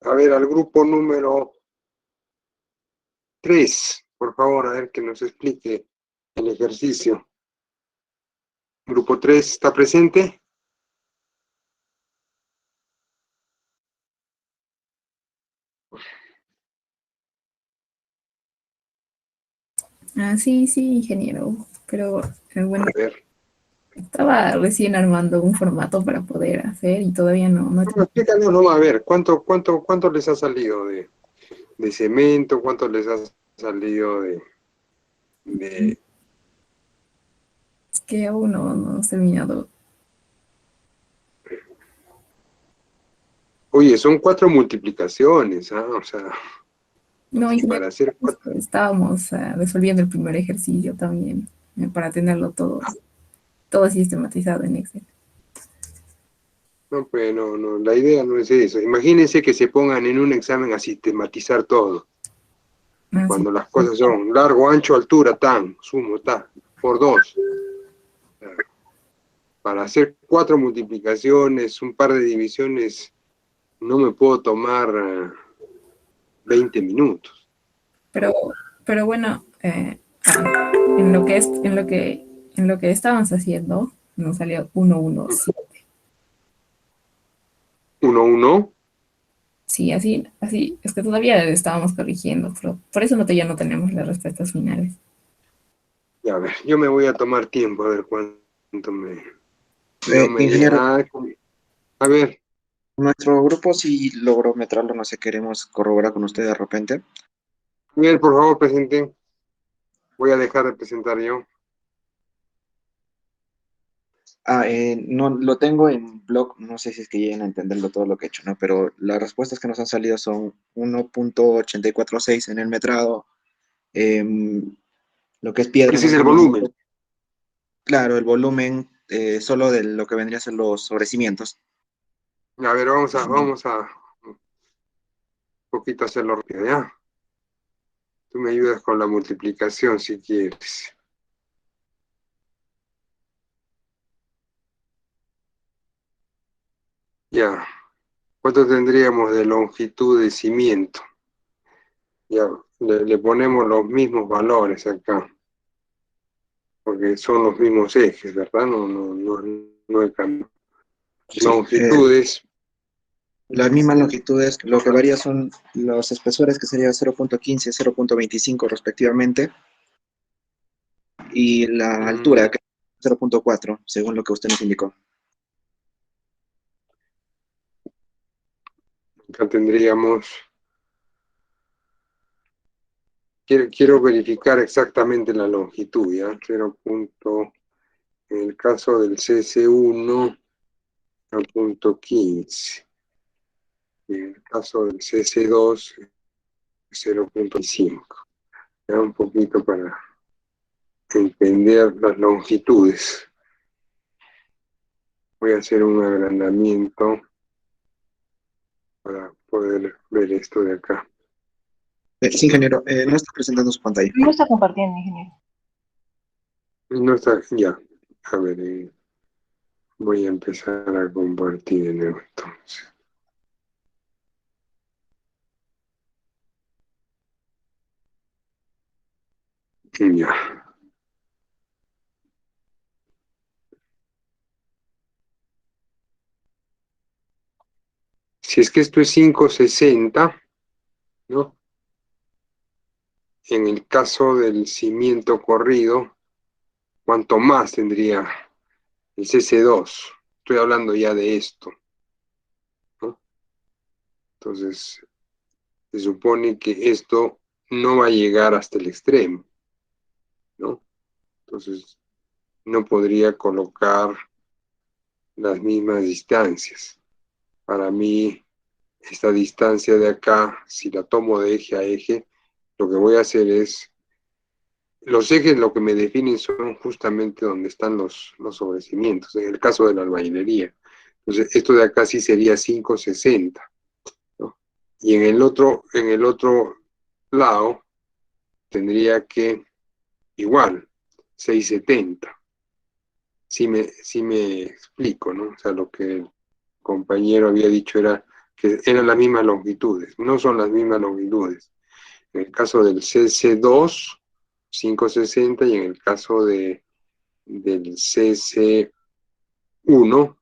al grupo número 3, por favor, a ver que nos explique el ejercicio. Grupo 3, ¿está presente? Ah, sí, sí, ingeniero. Pero bueno, A ver, estaba recién armando un formato para poder hacer y todavía no he no, explícanos nomás, a ver, ¿cuánto les ha salido de cemento? ¿Cuánto les ha salido de... Es que aún no he terminado. Oye, son 4 multiplicaciones, ¿ah? O sea, No, ingeniero, para hacer 4... estábamos resolviendo el primer ejercicio también, para tenerlo todo sistematizado en Excel. No, pues no, la idea no es eso. Imagínense que se pongan en un examen a sistematizar todo. Ah, sí. Cuando las cosas son largo, ancho, altura, tan, sumo, ta, por 2. Para hacer 4 multiplicaciones, un par de divisiones, no me puedo tomar 20 minutos. Pero, pero bueno, en lo que es, en lo que estábamos haciendo, nos salió 117. 1, 1. Sí, así, es que todavía estábamos corrigiendo, pero por eso ya no tenemos las respuestas finales. Ya, a ver, yo me voy a tomar tiempo, a ver cuánto me... No me Ingeniero, llega. A ver, nuestro grupo sí logró meterlo, no sé, queremos corroborar con usted de repente. Miguel, por favor, presente. Voy a dejar de presentar yo. No lo tengo en blog, no sé si es que lleguen a entenderlo todo lo que he hecho, ¿no? Pero las respuestas que nos han salido son 1.846 en el metrado, lo que es piedra Ese nos es el salió, volumen. claro, el volumen solo de lo que vendría a ser los sobrecimientos. A ver, vamos a un poquito hacerlo rápido, ¿ya? Tú me ayudas con la multiplicación si quieres. Ya. ¿Cuánto tendríamos de longitud de cimiento? Ya, le ponemos los mismos valores acá, porque son los mismos ejes, ¿verdad? No hay cambio. Sí, Longitudes, las mismas longitudes, lo que varía son los espesores, que sería 0.15, 0.25 respectivamente, y la mm, altura, que es 0.4, según lo que usted nos indicó. acá tendríamos, quiero verificar exactamente la longitud, ¿ya? 0. En el caso del CC1, 0.15. En el caso del CC2, 0.5. Ya un poquito para entender las longitudes. Voy a hacer un agrandamiento para poder ver esto de acá. Sí, ingeniero, no está presentando su pantalla. No está compartiendo, ingeniero. No está, ya. A ver, voy a empezar a compartir de nuevo entonces. Ya. Si es que esto es 560, ¿no? En el caso del cimiento corrido, ¿cuánto más tendría el CC2? Estoy hablando ya de esto, ¿no? Entonces, se supone que esto no va a llegar hasta el extremo, ¿no? Entonces, no podría colocar las mismas distancias. Para mí, esta distancia de acá, si la tomo de eje a eje, lo que voy a hacer es, los ejes lo que me definen son justamente donde están los sobrecimientos, en el caso de la albañilería. Entonces, esto de acá sí sería 560, ¿no? Y en el otro lado tendría que, igual, 670. Si me explico, ¿no? O sea, lo que el compañero había dicho era que eran las mismas longitudes. No son las mismas longitudes. En el caso del CC2, 560, y en el caso del CC1,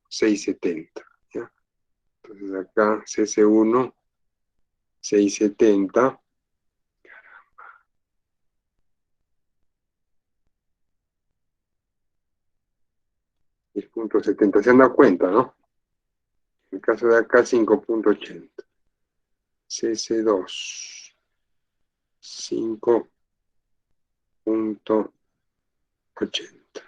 670. ¿Ya? Entonces acá CC1, 670. 10.70, se han dado cuenta, ¿no? En el caso de acá, 5.80. CC2, 5.80.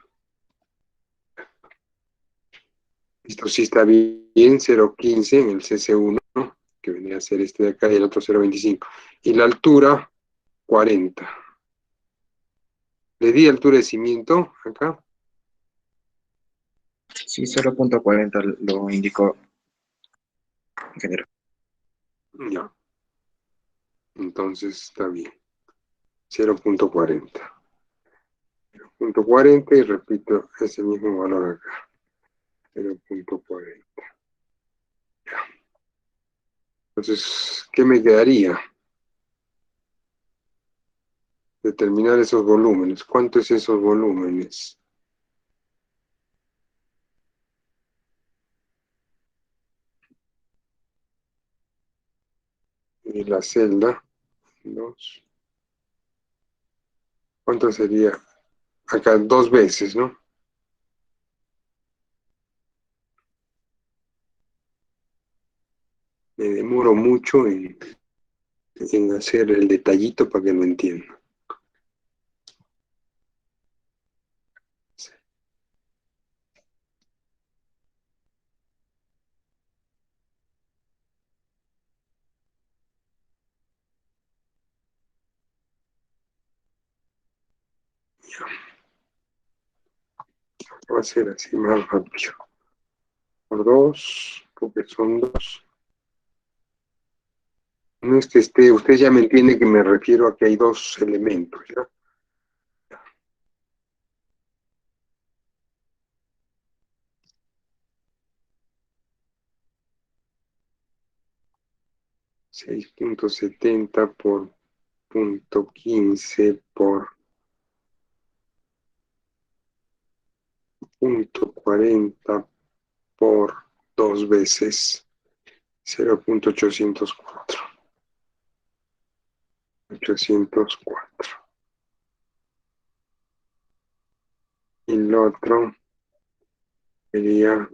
Esto sí está bien, 0.15 en el CC1, ¿no? Que vendría a ser este de acá, y el otro 0.25. Y la altura, 40. Le di altura de cimiento acá. Sí, 0.40 lo indicó, ingeniero. Ya. Entonces está bien. 0.40. 0.40 y repito ese mismo valor acá. 0.40. Entonces, ¿qué me quedaría? Determinar esos volúmenes. ¿Cuántos es esos volúmenes? Y la celda, 2. ¿Cuánto sería? Acá 2 veces, ¿no? Me demoro mucho en hacer el detallito para que lo entienda. Va a ser así más rápido. Por 2, porque son 2. No es que esté, usted ya me entiende que me refiero a que hay 2 elementos, ¿ya? 6.70 por 0.15 por 0.40 por 2 veces 0.804. 804. Y el otro sería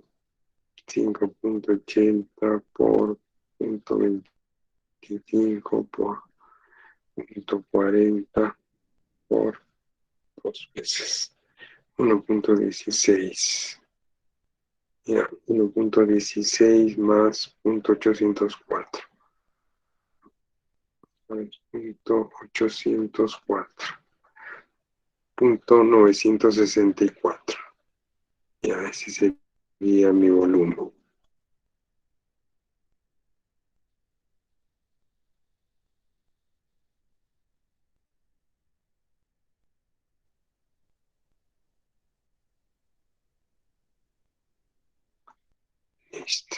5.80 por 0.25 por 0.40 por 2 veces 1.16. Ya, 1.16 más 0.804. 0.804. 0.964. Ya, ese sería mi volumen. Listo.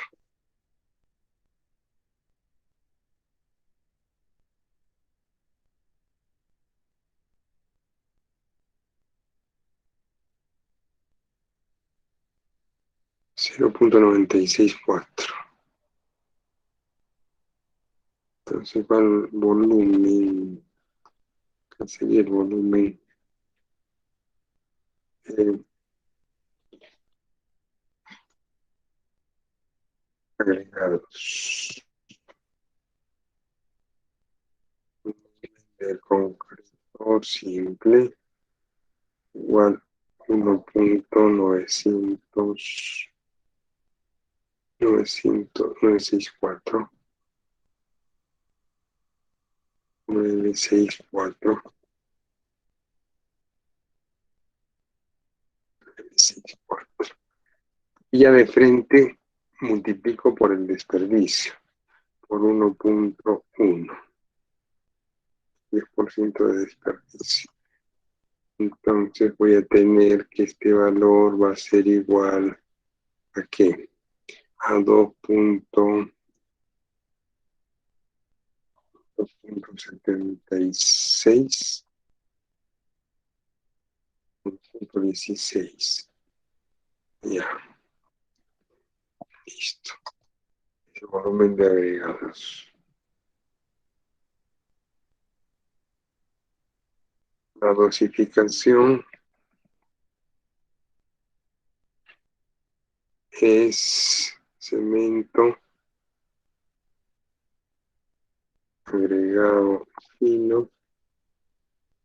Cero punto 0.964. Entonces va el volumen. ¿Qué sería el volumen? Eh, Agregados. El concreto simple igual 1.964. 964. 964. Y ya de frente multiplico por el desperdicio, por 1.1. 10% de desperdicio. Entonces voy a tener que este valor va a ser igual a ¿qué? A 2.0 2.76. 1.16. Ya, listo. El volumen de agregados. La dosificación es cemento agregado fino,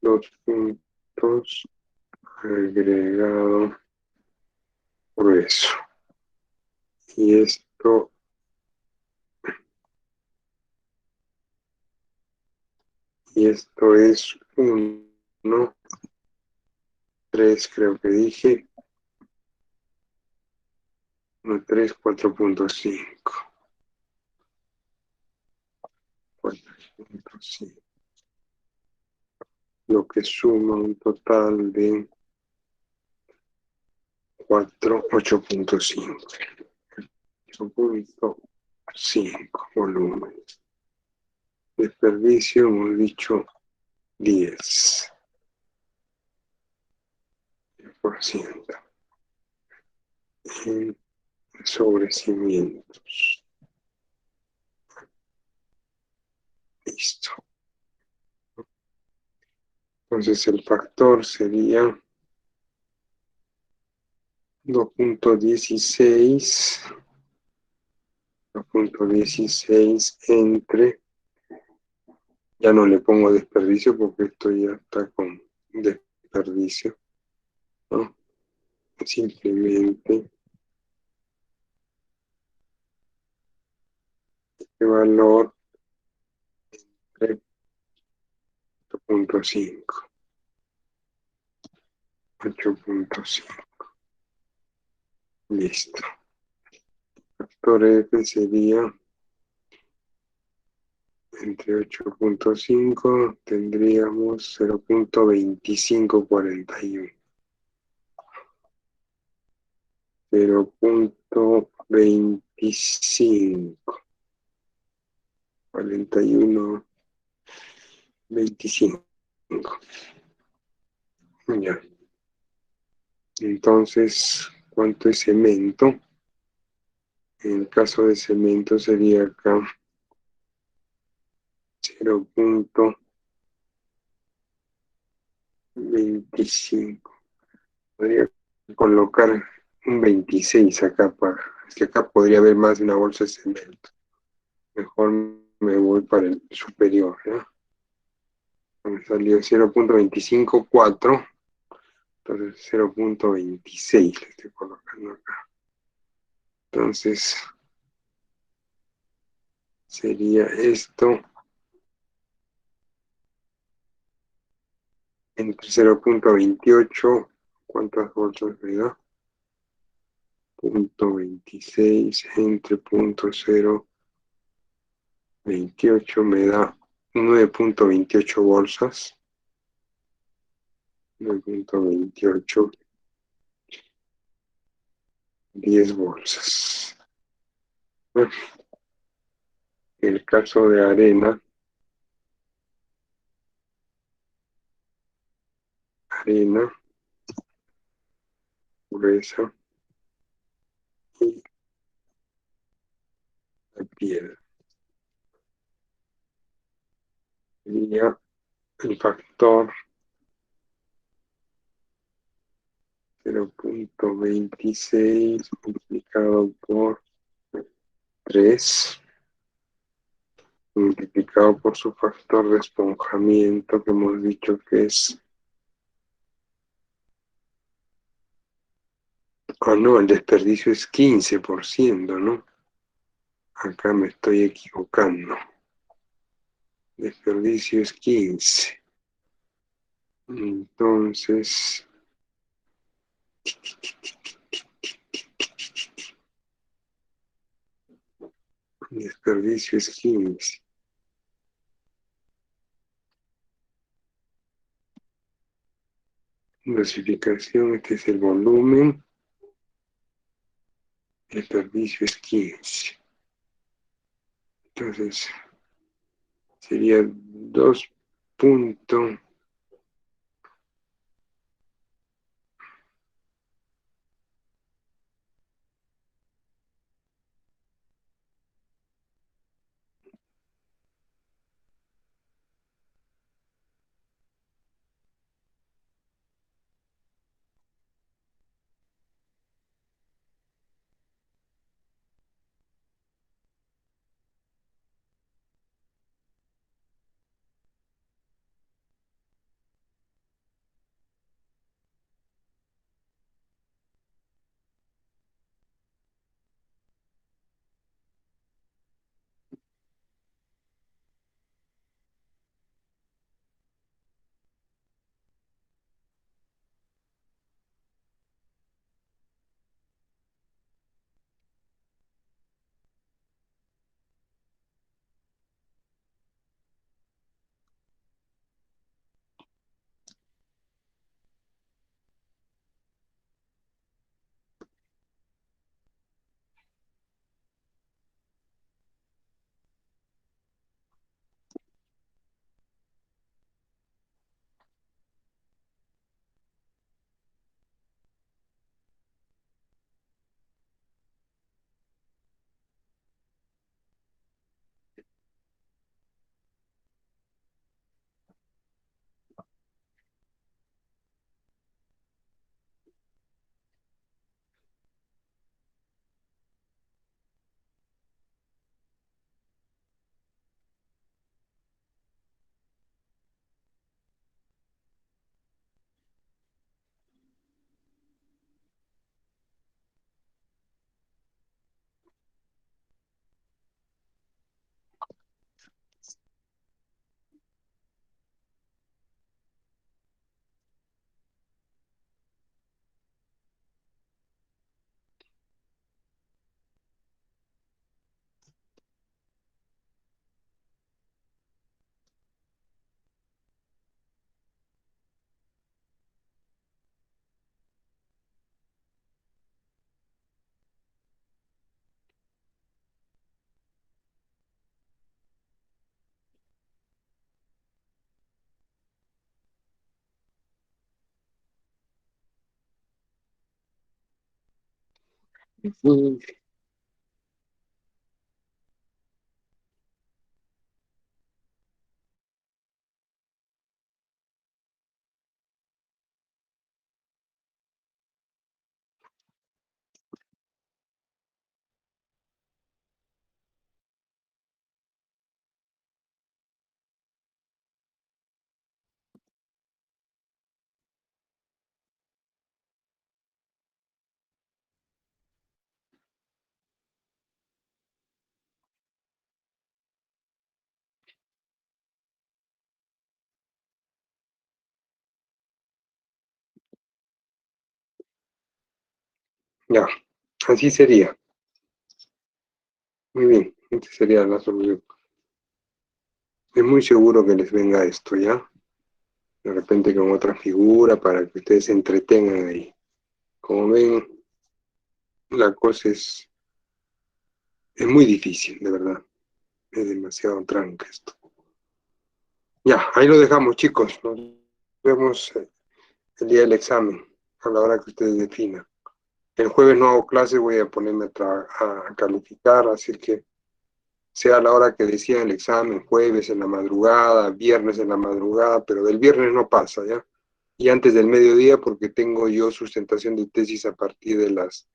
2 puntos, agregado grueso. Y esto es 1, 3 creo que dije, 1, 3, 4.5. 4.5. Lo que suma un total de 8.5. 8.5 volumen. Desperdicio, hemos dicho 10%. En sobrecimientos. Listo. Entonces el factor sería 2.16. 2.16 entre, ya no le pongo desperdicio porque esto ya está con desperdicio, ¿no? Simplemente este valor 8.5. 8.5. Listo. Factor F sería entre 8.5 tendríamos 0.2541. 0.25. 41, 25. Ya. Entonces, ¿cuánto es cemento? En el caso de cemento sería acá 0.25. Podría colocar un 26 acá es que acá podría haber más de una bolsa de cemento. Mejor me voy para el superior, ¿no? Me salió 0.254. Entonces 0.26 le estoy colocando acá. Entonces sería esto entre 0.28, ¿cuántas bolsas me da? 0.26 entre 0.28 me da 9.28 bolsas. 9.28, 10 bolsas. Bueno, en el caso de arena gruesa y la piedra. Sería el factor 0.26 multiplicado por 3, multiplicado por su factor de esponjamiento, que hemos dicho que es... Ah, no, el desperdicio es 15%, ¿no? Acá me estoy equivocando. Desperdicio es 15. Entonces... desperdicio es 15. Dosificación, este es el volumen. Desperdicio es 15. Entonces, Sería 2 punto. Ya, así sería. Muy bien, esta sería la solución. Es muy seguro que les venga esto, ¿ya? De repente con otra figura para que ustedes se entretengan ahí. Como ven, la cosa es muy difícil, de verdad. Es demasiado tranca esto. Ya, ahí lo dejamos, chicos. Nos vemos el día del examen, a la hora que ustedes definan. El jueves no hago clase, voy a ponerme a calificar, así que sea la hora que decía el examen, jueves en la madrugada, viernes en la madrugada, pero del viernes no pasa, ¿ya? Y antes del mediodía porque tengo yo sustentación de tesis a partir de las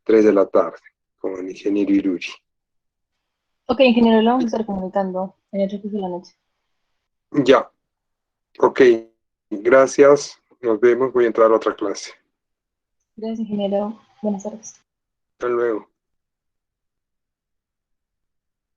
3 de la tarde, con el ingeniero Iruri. Ok, ingeniero, lo vamos a estar comunicando en el transcurso de la noche. Ya, ok, gracias, nos vemos, voy a entrar a otra clase. Gracias, ingeniero. Buenas tardes. Hasta luego.